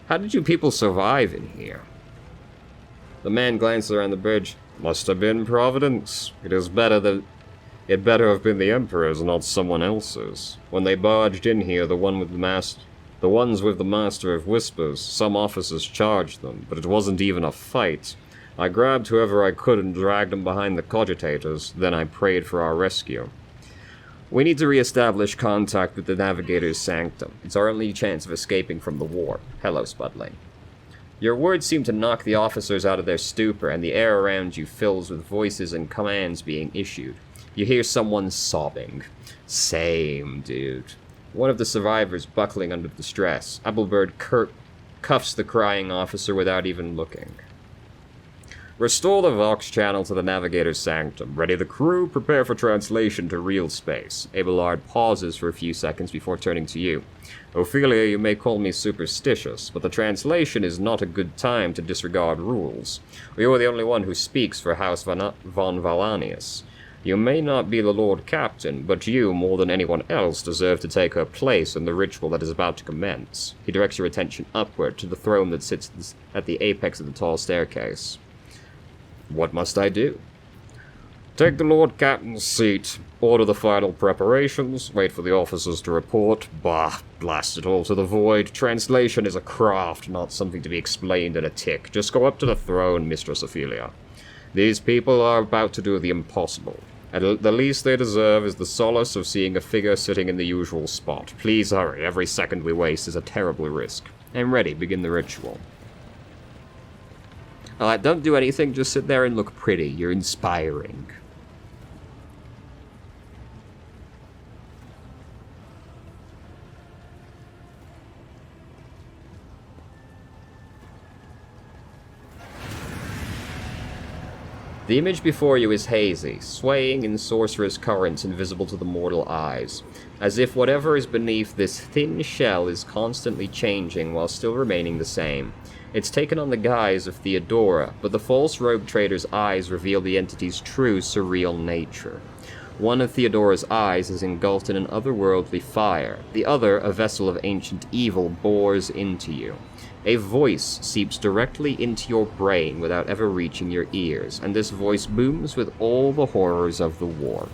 A: How did you people survive in here? The man glanced around the bridge. Must have been Providence. It better have been the Emperor's, not someone else's. When they barged in here, the ones with the Master of Whispers, some officers charged them, but it wasn't even a fight. I grabbed whoever I could and dragged them behind the cogitators, then I prayed for our rescue. We need to re-establish contact with the Navigator's Sanctum. It's our only chance of escaping from the war. Hello, Spudling. Your words seem to knock the officers out of their stupor, and the air around you fills with voices and commands being issued. You hear someone sobbing. Same, dude. One of the survivors buckling under the stress. Ethelbert cuffs the crying officer without even looking. Restore the Vox channel to the Navigator's Sanctum. Ready the crew, prepare for translation to real space. Abelard pauses for a few seconds before turning to you. Ophelia, you may call me superstitious, but the translation is not a good time to disregard rules. You are the only one who speaks for House von Valanius. You may not be the Lord Captain, but you, more than anyone else, deserve to take her place in the ritual that is about to commence. He directs your attention upward to the throne that sits at the apex of the tall staircase. What must I do? Take the Lord Captain's seat, order the final preparations, wait for the officers to report. Bah, blast it all to the void. Translation is a craft, not something to be explained in a tick. Just go up to the throne, Mistress Ophelia. These people are about to do the impossible. And the least they deserve is the solace of seeing a figure sitting in the usual spot. Please hurry. Every second we waste is a terrible risk. I'm ready. Begin the ritual. Alright, don't do anything. Just sit there and look pretty. You're inspiring. The image before you is hazy, swaying in sorcerous currents invisible to the mortal eyes, as if whatever is beneath this thin shell is constantly changing while still remaining the same. It's taken on the guise of Theodora, but the false rogue trader's eyes reveal the entity's true surreal nature. One of Theodora's eyes is engulfed in an otherworldly fire, the other, a vessel of ancient evil, bores into you. A voice seeps directly into your brain without ever reaching your ears, and this voice booms with all the horrors of the war.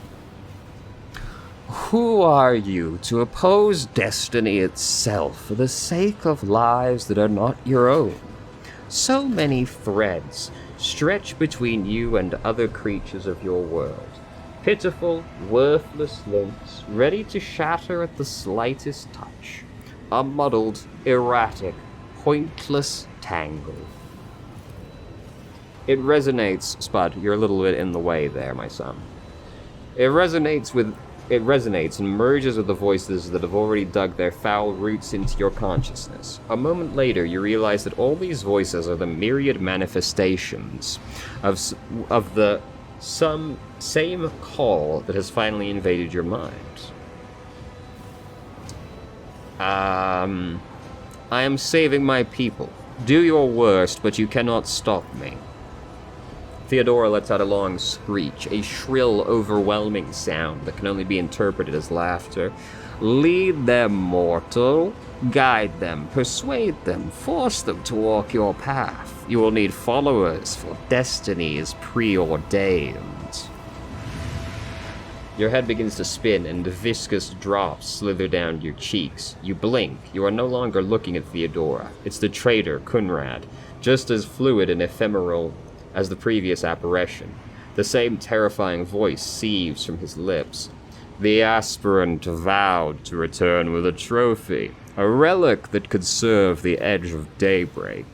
A: Who are you to oppose destiny itself for the sake of lives that are not your own? So many threads stretch between you and other creatures of your world. Pitiful, worthless links, ready to shatter at the slightest touch. A muddled, erratic, pointless tangle. It resonates, Spud, you're a little bit in the way there, my son. It resonates and merges with the voices that have already dug their foul roots into your consciousness. A moment later, you realize that all these voices are the myriad manifestations of the same call that has finally invaded your mind. I am saving my people. Do your worst, but you cannot stop me. Theodora lets out a long screech, a shrill, overwhelming sound that can only be interpreted as laughter. Lead them, mortal. Guide them, persuade them, force them to walk your path. You will need followers, for destiny is preordained. Your head begins to spin, and viscous drops slither down your cheeks. You blink. You are no longer looking at Theodora. It's the traitor, Kunrad, just as fluid and ephemeral as the previous apparition. The same terrifying voice sieves from his lips. The aspirant vowed to return with a trophy, a relic that could serve the edge of daybreak.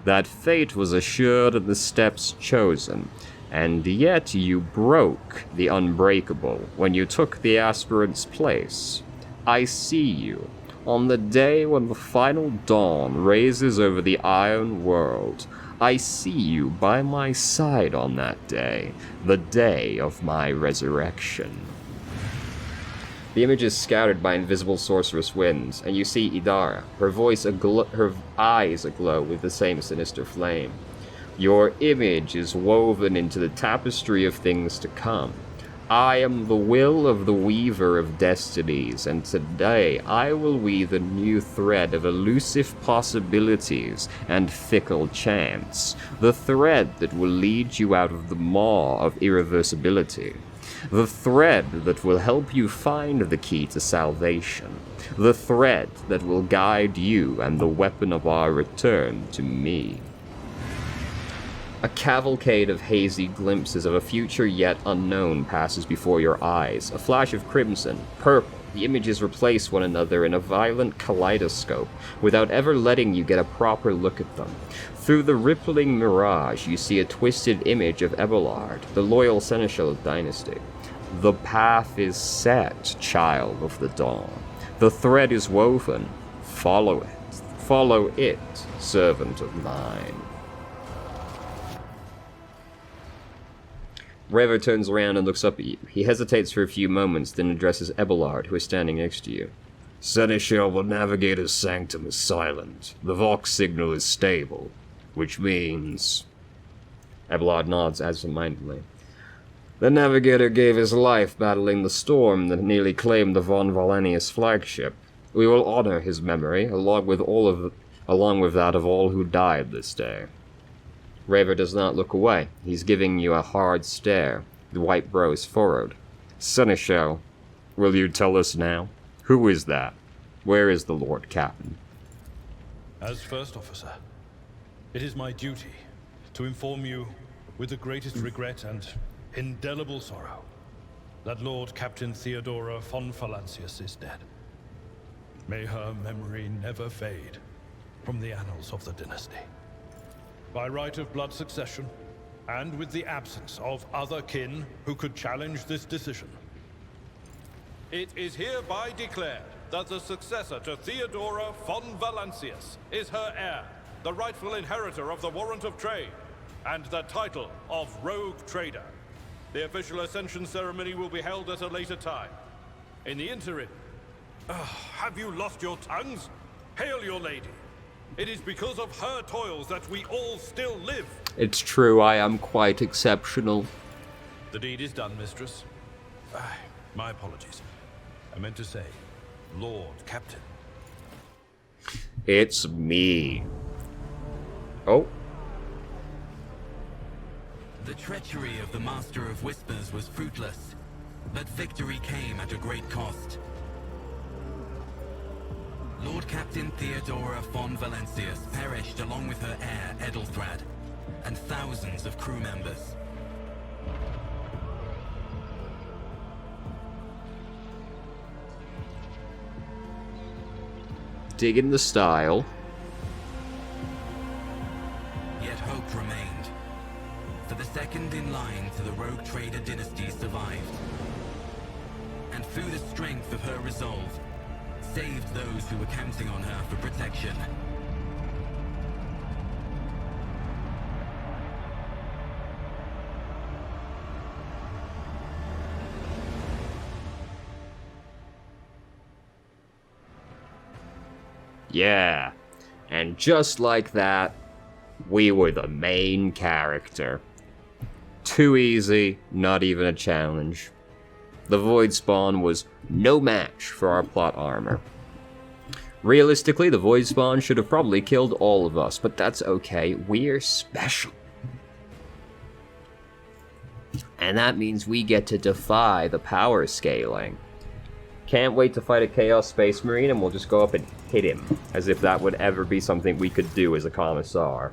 A: That fate was assured in the steps chosen. And yet you broke the unbreakable when you took the aspirant's place. I see you, on the day when the final dawn raises over the Iron World. I see you by my side on that day, the day of my resurrection. The image is scattered by invisible sorcerous winds, and you see Idara, her eyes aglow with the same sinister flame. Your image is woven into the tapestry of things to come. I am the will of the weaver of destinies, and today I will weave a new thread of elusive possibilities and fickle chance, the thread that will lead you out of the maw of irreversibility, the thread that will help you find the key to salvation, the thread that will guide you and the weapon of our return to me. A cavalcade of hazy glimpses of a future yet unknown passes before your eyes. A flash of crimson, purple. The images replace one another in a violent kaleidoscope, without ever letting you get a proper look at them. Through the rippling mirage, you see a twisted image of Abelard, the loyal seneschal of Dynasty. The path is set, child of the dawn. The thread is woven. Follow it. Follow it, servant of mine. Rever turns around and looks up at you. He hesitates for a few moments, then addresses Abelard, who is standing next to you. Seneschal, the Navigator's sanctum is silent. The Vox signal is stable, which means... Abelard nods absentmindedly. The Navigator gave his life battling the storm that nearly claimed the Von Valenius flagship. We will honor his memory, along with that of all who died this day. Raver does not look away. He's giving you a hard stare, the white brows furrowed. Seneschal, will you tell us now? Who is that? Where is the Lord Captain?
D: As First Officer, it is my duty to inform you with the greatest regret and indelible sorrow, that Lord Captain Theodora von Valancius is dead. May her memory never fade from the annals of the dynasty. By right of blood succession, and with the absence of other kin who could challenge this decision, it is hereby declared that the successor to Theodora von Valancius is her heir, the rightful inheritor of the warrant of trade, and the title of Rogue Trader. The official ascension ceremony will be held at a later time. In the interim, have you lost your tongues? Hail your lady. It is because of her toils that we all still live.
A: It's true, I am quite exceptional.
D: The deed is done, mistress. My apologies. I meant to say, Lord Captain.
A: It's me. Oh.
I: The treachery of the Master of Whispers was fruitless, but victory came at a great cost. Lord Captain Theodora von Valancius perished along with her heir, Edelthrad, and thousands of crew members.
A: Digging the style.
I: Yet hope remained. For the second in line to the Rogue Trader dynasty survived. And through the strength of her resolve, saved those who were counting on her for protection.
A: Yeah. And just like that, we were the main character. Too easy, not even a challenge. The Void Spawn was no match for our plot armor. Realistically, the Void Spawn should have probably killed all of us, but that's okay, we're special. And that means we get to defy the power scaling. Can't wait to fight a Chaos Space Marine and we'll just go up and hit him, as if that would ever be something we could do as a Commissar.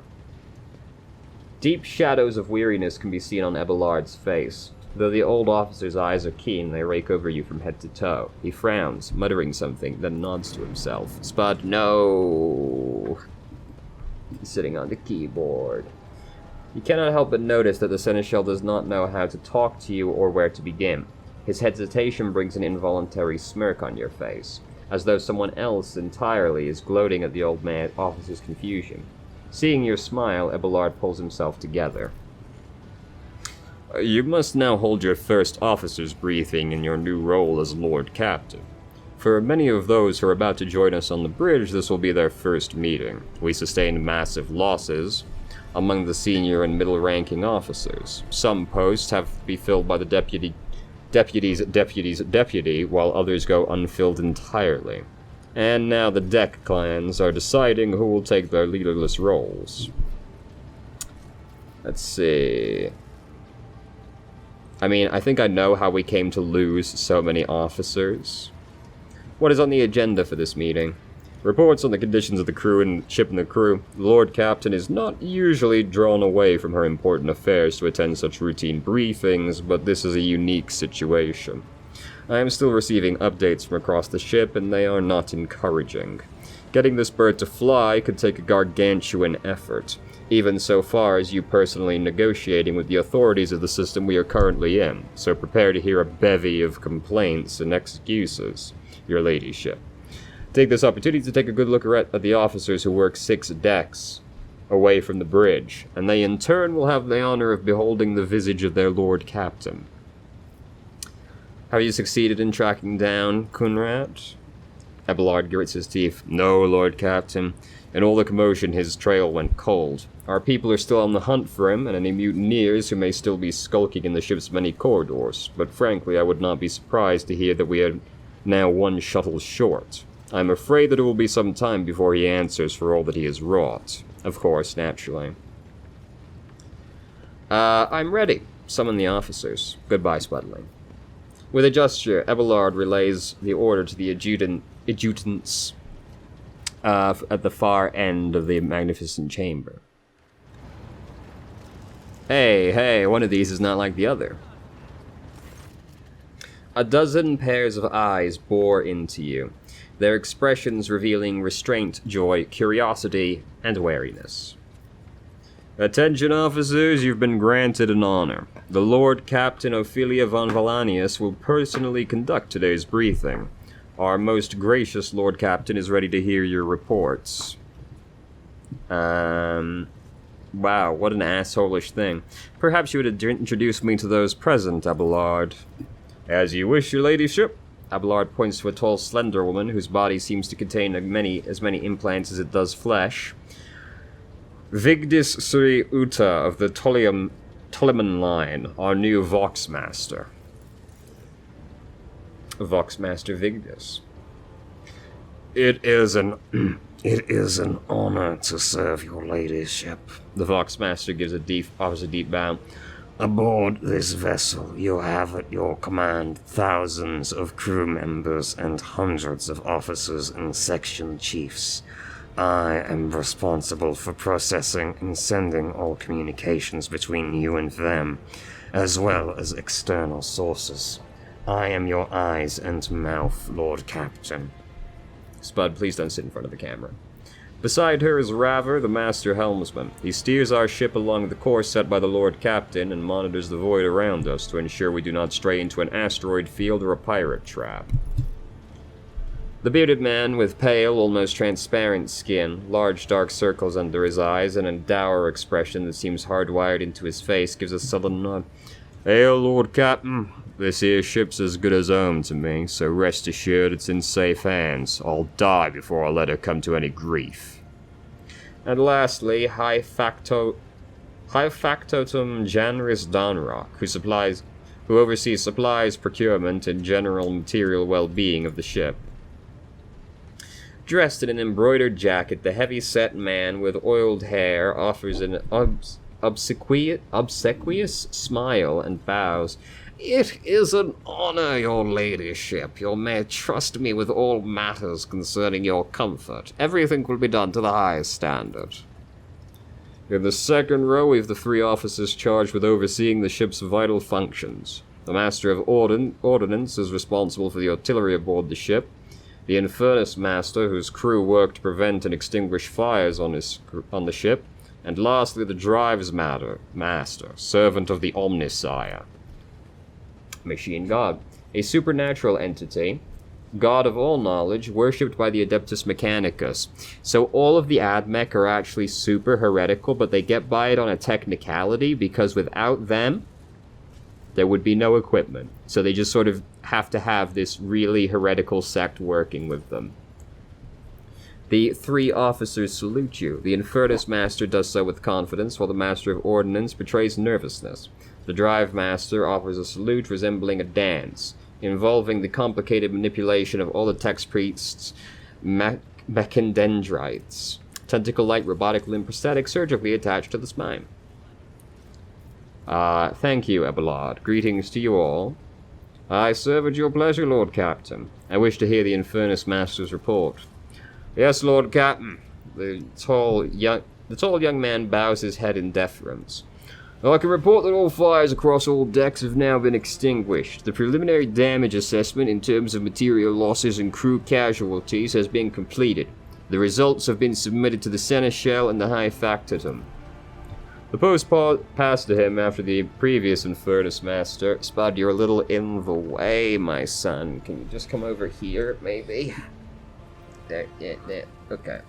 A: Deep shadows of weariness can be seen on Abelard's face. Though the old officer's eyes are keen, they rake over you from head to toe. He frowns, muttering something, then nods to himself. Spud, no! He's sitting on the keyboard. You cannot help but notice that the Seneschal does not know how to talk to you or where to begin. His hesitation brings an involuntary smirk on your face, as though someone else entirely is gloating at the old man officer's confusion. Seeing your smile, Abelard pulls himself together. You must now hold your first officer's briefing in your new role as Lord Captain. For many of those who are about to join us on the bridge, this will be their first meeting. We sustained massive losses among the senior and middle-ranking officers. Some posts have to be filled by the deputy, while others go unfilled entirely. And now the deck clans are deciding who will take their leaderless roles. Let's see. I mean, I think I know how we came to lose so many officers. What is on the agenda for this meeting? Reports on the conditions of the crew and ship and the crew. The Lord Captain is not usually drawn away from her important affairs to attend such routine briefings, but this is a unique situation. I am still receiving updates from across the ship, and they are not encouraging. Getting this bird to fly could take a gargantuan effort, even so far as you personally negotiating with the authorities of the system we are currently in, so prepare to hear a bevy of complaints and excuses, your ladyship. Take this opportunity to take a good look at the officers who work 6 decks away from the bridge, and they in turn will have the honor of beholding the visage of their Lord Captain. Have you succeeded in tracking down Kunrad? Abelard grits his teeth. No, Lord Captain. In all the commotion, his trail went cold. Our people are still on the hunt for him, and any mutineers who may still be skulking in the ship's many corridors. But frankly, I would not be surprised to hear that we are now 1 shuttle short. I'm afraid that it will be some time before he answers for all that he has wrought. Of course, naturally. I'm ready. Summon the officers. Goodbye, Spudling. With a gesture, Abelard relays the order to the adjutants at the far end of the magnificent chamber. Hey, one of these is not like the other. A dozen pairs of eyes bore into you, their expressions revealing restraint, joy, curiosity, and wariness. Attention officers, you've been granted an honor. The Lord Captain Ophelia von Valanius will personally conduct today's briefing. Our most gracious Lord Captain is ready to hear your reports. Wow, what an asshole-ish thing. Perhaps you would introduce me to those present, Abelard. As you wish, your ladyship. Abelard points to a tall, slender woman whose body seems to contain as many implants as it does flesh. Vigdis Sri Uta of the Ptolemon line, our new Voxmaster. Voxmaster Vigdis. It is an honor to serve your ladyship. The Voxmaster offers a deep bow. Aboard this vessel, you have at your command thousands of crew members and hundreds of officers and section chiefs. I am responsible for processing and sending all communications between you and them, as well as external sources. I am your eyes and mouth, Lord Captain. Spud, please don't sit in front of the camera. Beside her is Raver, the master helmsman. He steers our ship along the course set by the Lord Captain and monitors the void around us to ensure we do not stray into an asteroid field or a pirate trap. The bearded man, with pale, almost transparent skin, large dark circles under his eyes, and a dour expression that seems hardwired into his face, gives a sullen nod. Hail, Lord Captain. This here ship's as good as home to me, so rest assured it's in safe hands. I'll die before I let her come to any grief. And lastly, High Factotum Janris Donrock, who oversees supplies, procurement, and general material well-being of the ship. Dressed in an embroidered jacket, the heavy-set man with oiled hair offers an obsequious smile and bows. It is an honor, your ladyship. You may trust me with all matters concerning your comfort. Everything will be done to the highest standard. In the second row, we have the 3 officers charged with overseeing the ship's vital functions. The Master of Ordnance is responsible for the artillery aboard the ship. The Infernus Master, whose crew work to prevent and extinguish fires on the ship. And lastly, the Drives Master, servant of the Omnisire. Machine God, a supernatural entity, god of all knowledge, worshipped by the Adeptus Mechanicus. So all of the AdMech are actually super heretical, but they get by it on a technicality, because without them, there would be no equipment. So they just sort of have to have this really heretical sect working with them. The 3 officers salute you. The Infernus Master does so with confidence, while the Master of Ordnance betrays nervousness. The Drive Master offers a salute resembling a dance, involving the complicated manipulation of all the Tex Priest's mechadendrites, tentacle-like robotic limb prosthetic surgically attached to the spine. Thank you, Abelard. Greetings to you all. I serve at your pleasure, Lord Captain. I wish to hear the Infernus Master's report. Yes, Lord Captain. The tall young man bows his head in deference. I can report that all fires across all decks have now been extinguished. The preliminary damage assessment in terms of material losses and crew casualties has been completed. The results have been submitted to the Seneschal and the High Factotum. The post passed to him after the previous Infernus Master. Spud, you're a little in the way, my son. Can you just come over here, maybe? There, okay.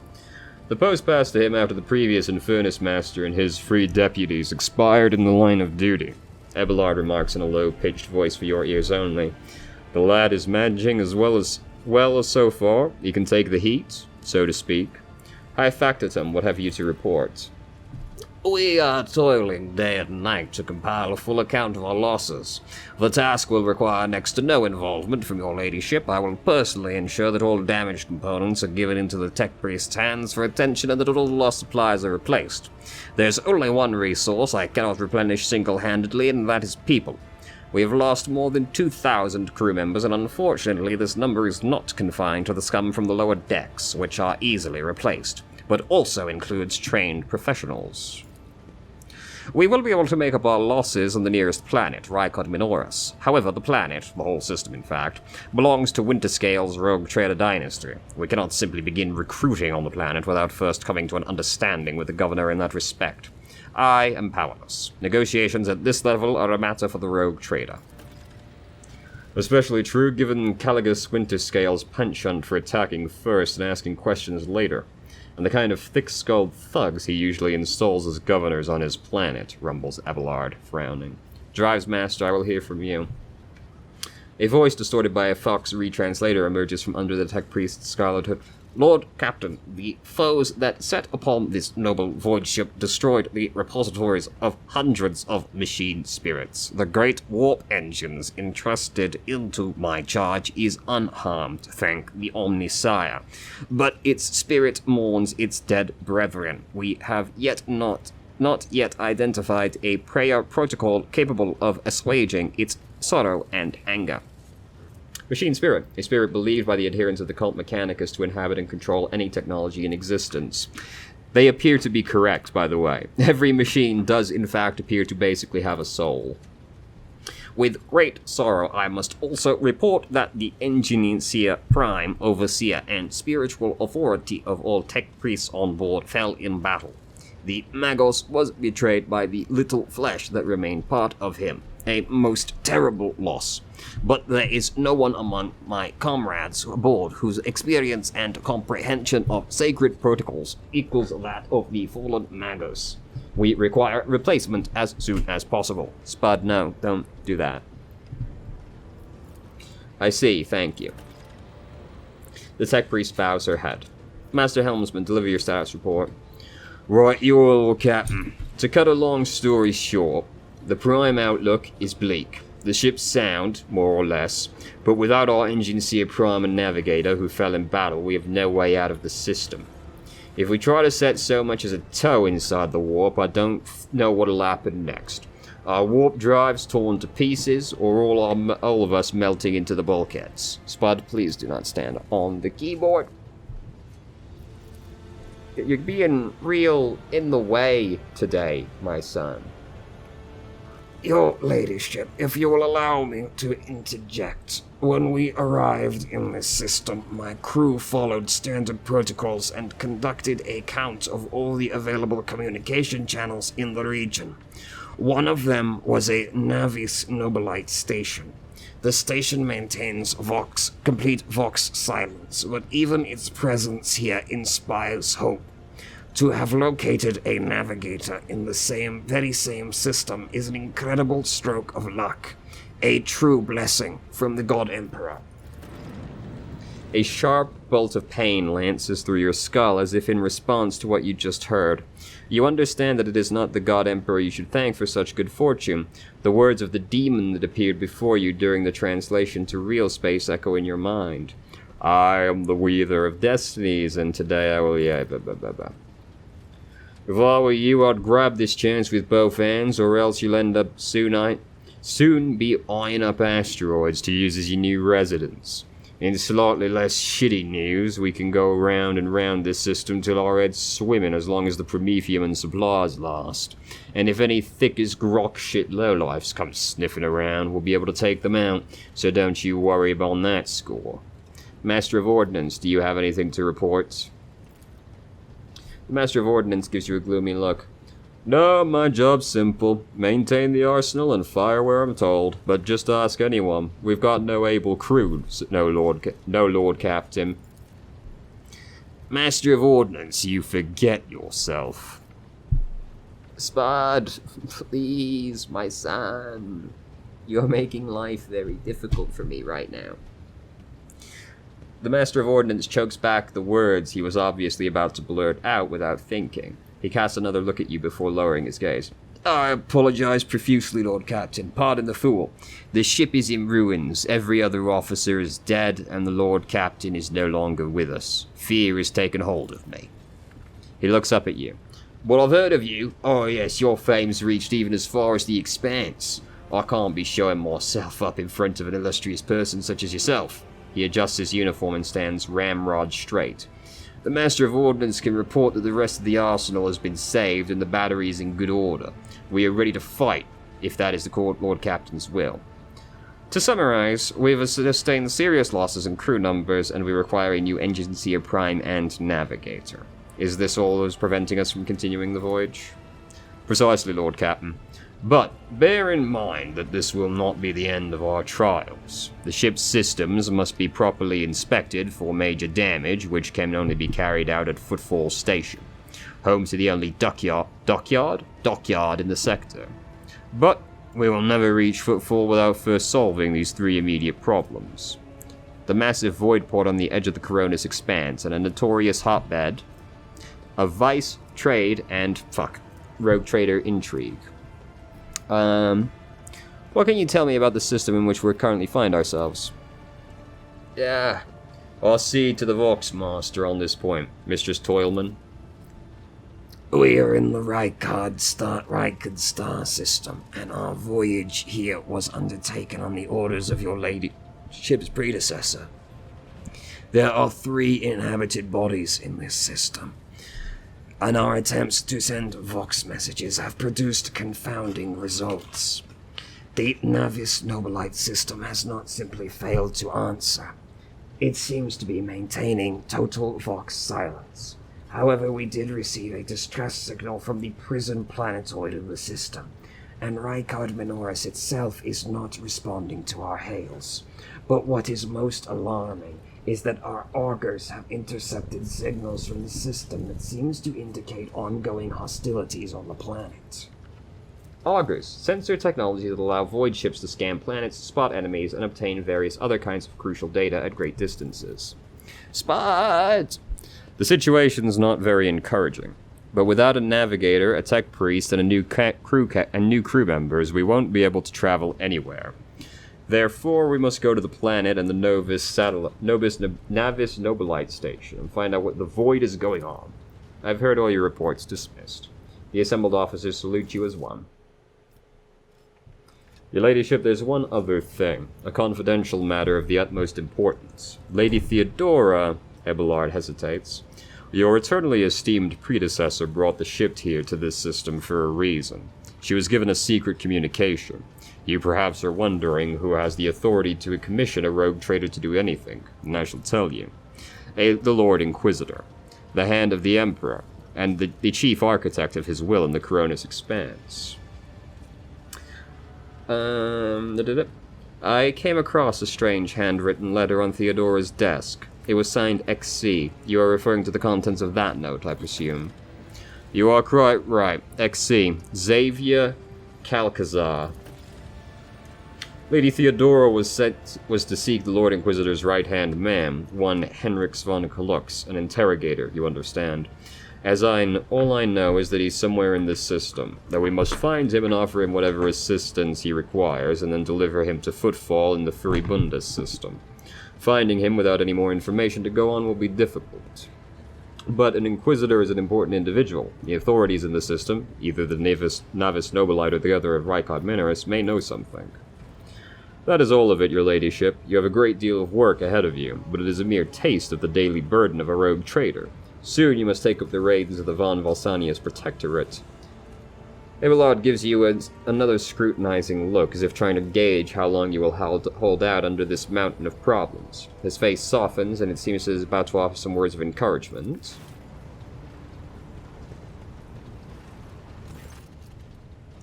A: The post passed to him after the previous Infernus Master and his 3 deputies expired in the line of duty. Abelard remarks in a low-pitched voice for your ears only. The lad is managing as well as so far. He can take the heat, so to speak. High Factotum, what have you to report? We are toiling day and night to compile a full account of our losses. The task will require next to no involvement from your ladyship. I will personally ensure that all damaged components are given into the tech priest's hands for attention and that all lost supplies are replaced. There's only one resource I cannot replenish single-handedly, and that is people. We have lost more than 2,000 crew members, and unfortunately this number is not confined to the scum from the lower decks, which are easily replaced, but also includes trained professionals. We will be able to make up our losses on the nearest planet, Rykot Minoris. However, the planet, the whole system in fact, belongs to Winterscale's Rogue Trader dynasty. We cannot simply begin recruiting on the planet without first coming to an understanding with the governor in that respect. I am powerless. Negotiations at this level are a matter for the Rogue Trader. Especially true given Caligus Winterscale's penchant for attacking first and asking questions later, and the kind of thick-skulled thugs he usually installs as governors on his planet, rumbles Abelard, frowning. Drives Master, I will hear from you. A voice distorted by a Fox retranslator emerges from under the tech priest's scarlet hood. Lord Captain, the foes that set upon this noble void ship destroyed the repositories of hundreds of machine spirits. The great warp engines entrusted into my charge is unharmed, thank the Omnisire. But its spirit mourns its dead brethren. We have not yet identified a prayer protocol capable of assuaging its sorrow and anger. Machine spirit, a spirit believed by the adherents of the cult Mechanicus to inhabit and control any technology in existence. They appear to be correct, by the way. Every machine does in fact appear to basically have a soul. With great sorrow, I must also report that the Engineer Prime, Overseer, and spiritual authority of all tech priests on board fell in battle. The Magos was betrayed by the little flesh that remained part of him. A most terrible loss. But there is no one among my comrades aboard whose experience and comprehension of sacred protocols equals that of the fallen Magos. We require replacement as soon as possible. Spud, no, don't do that. I see, thank you. The tech priest bows her head. Master Helmsman, deliver your status report. Right, your little captain. To cut a long story short, the prime outlook is bleak. The ship's sound, more or less, but without our engineer prime and navigator who fell in battle, we have no way out of the system. If we try to set so much as a toe inside the warp, I don't know what'll happen next. Our warp drives torn to pieces, or all of us melting into the bulkheads. Spud, please do not stand on the keyboard. You're being real in the way today, my son.
J: Your ladyship, if you will allow me to interject. When we arrived in this system, my crew followed standard protocols and conducted a count of all the available communication channels in the region. One of them was a Navis Nobilite station. The station maintains complete Vox silence, but even its presence here inspires hope. To have located a navigator in the very same system is an incredible stroke of luck. A true blessing from the God Emperor.
A: A sharp bolt of pain lances through your skull as if in response to what you just heard. You understand that it is not the God Emperor you should thank for such good fortune. The words of the demon that appeared before you during the translation to real space echo in your mind. I am the Weaver of Destinies, and today I will... If I were you, I'd grab this chance with both hands, or else you'll end up soon be eyeing up asteroids to use as your new residence. In slightly less shitty news, we can go round and round this system till our heads swimming as long as the Promethium and supplies last. And if any thick as grok shit lowlifes come sniffing around, we'll be able to take them out, so don't you worry about that score. Master of Ordnance, do you have anything to report? The Master of Ordnance gives you a gloomy look. No, my job's simple. Maintain the arsenal and fire where I'm told. But just ask anyone. We've got no able crew, no Lord Captain. Master of Ordnance, you forget yourself. Spud, please, my son. You're making life very difficult for me right now. The Master of Ordnance chokes back the words he was obviously about to blurt out without thinking. He casts another look at you before lowering his gaze. I apologize profusely, Lord Captain. Pardon the fool. The ship is in ruins, every other officer is dead, and the Lord Captain is no longer with us. Fear has taken hold of me. He looks up at you. Well, I've heard of you. Oh yes, your fame's reached even as far as the Expanse. I can't be showing myself up in front of an illustrious person such as yourself. He adjusts his uniform and stands ramrod straight. The Master of Ordnance can report that the rest of the arsenal has been saved and the battery is in good order. We are ready to fight, if that is the Lord Captain's will. To summarize, we have sustained serious losses in crew numbers, and we require a new engine seer prime and navigator. Is this all that is preventing us from continuing the voyage? Precisely, Lord Captain. But bear in mind that this will not be the end of our trials. The ship's systems must be properly inspected for major damage, which can only be carried out at Footfall Station, home to the only dockyard in the sector. But we will never reach Footfall without first solving these three immediate problems. The massive void port on the edge of the Coronis expanse, and a notorious hotbed of vice, trade, and rogue trader intrigue. What can you tell me about the system in which we currently find ourselves? Yeah, I'll cede to the Vox Master on this point, Mistress Toilman.
J: We are in the Rykard star system, and our voyage here was undertaken on the orders of your ladyship's predecessor. There are 3 inhabited bodies in this system, and our attempts to send Vox messages have produced confounding results. The Navis Nobilite system has not simply failed to answer. It seems to be maintaining total Vox silence. However, we did receive a distress signal from the prison planetoid of the system, and Rykard Minoris itself is not responding to our hails. But what is most alarming is that our augurs have intercepted signals from the system that seems to indicate ongoing hostilities on the planet.
A: Augurs, sensor technology that allow void ships to scan planets, spot enemies, and obtain various other kinds of crucial data at great distances. Spot! The situation's not very encouraging, but without a navigator, a tech priest, and a new crew members, we won't be able to travel anywhere. Therefore, we must go to the planet and the Navis Nobilite station and find out what the void is going on. I've heard all your reports dismissed. The assembled officers salute you as one. Your ladyship, there's one other thing, a confidential matter of the utmost importance. Lady Theodora, Abelard hesitates. Your eternally esteemed predecessor brought the ship here to this system for a reason. She was given a secret communication. You perhaps are wondering who has the authority to commission a rogue trader to do anything, and I shall tell you. The Lord Inquisitor, the hand of the Emperor, and the chief architect of his will in the Coronis Expanse. I came across a strange handwritten letter on Theodora's desk. It was signed XC. You are referring to the contents of that note, I presume. You are quite right. XC. Xavier Calcazar. Lady Theodora was to seek the Lord Inquisitor's right-hand man, one Henrix von Kalux, an interrogator, you understand. All I know is that he's somewhere in this system, that we must find him and offer him whatever assistance he requires, and then deliver him to Footfall in the Furibundus system. Finding him without any more information to go on will be difficult. But an Inquisitor is an important individual. The authorities in the system, either the Navis Nobilite or the other of Rykard Minoris, may know something. That is all of it, your ladyship. You have a great deal of work ahead of you, but it is a mere taste of the daily burden of a rogue trader. Soon you must take up the raids of the von Valsania's protectorate. Abelard gives you another scrutinizing look, as if trying to gauge how long you will hold out under this mountain of problems. His face softens, and it seems he is about to offer some words of encouragement.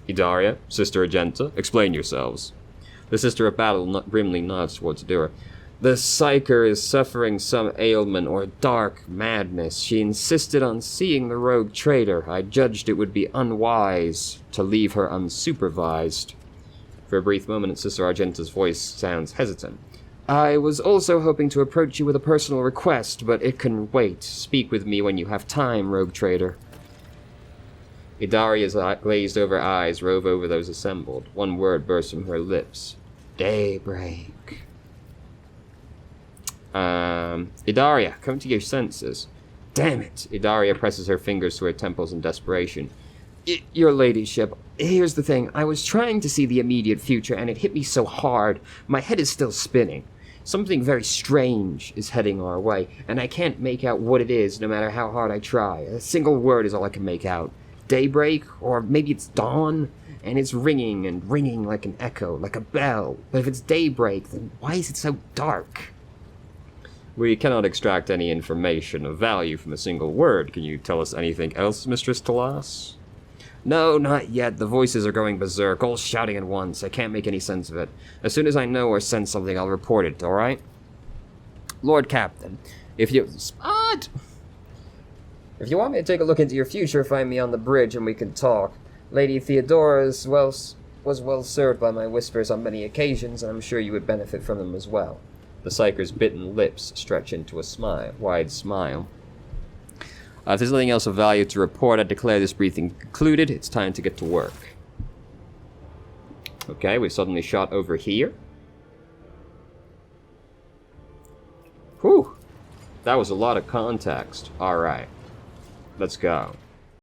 A: Idaria, Sister Argenta, explain yourselves. The Sister of Battle grimly nods towards Adura. The Psyker is suffering some ailment or dark madness. She insisted on seeing the rogue trader. I judged it would be unwise to leave her unsupervised. For a brief moment, Sister Argenta's voice sounds hesitant. I was also hoping to approach you with a personal request, but it can wait. Speak with me when you have time, rogue trader. Idaria's glazed-over eyes rove over those assembled. One word bursts from her lips. Daybreak. Idaria, come to your senses. Damn it! Idaria presses her fingers to her temples in desperation. Your ladyship, here's the thing. I was trying to see the immediate future, and it hit me so hard. My head is still spinning. Something very strange is heading our way, and I can't make out what it is no matter how hard I try. A single word is all I can make out. Daybreak, or maybe it's dawn, and it's ringing and ringing like an echo, like a bell. But if it's daybreak, then why is it so dark? We cannot extract any information of value from a single word. Can you tell us anything else, Mistress Talas? No, not yet. The voices are going berserk, all shouting at once. I can't make any sense of it. As soon as I know or sense something, I'll report it, alright? Lord Captain, if you... Spot! If you want me to take a look into your future, find me on the bridge and we can talk. Lady Theodora was well served by my whispers on many occasions, and I'm sure you would benefit from them as well. The Psyker's bitten lips stretch into a wide smile. If there's nothing else of value to report, I declare this briefing concluded. It's time to get to work. Okay, we suddenly shot over here. Whew! That was a lot of context. Alright. Let's go.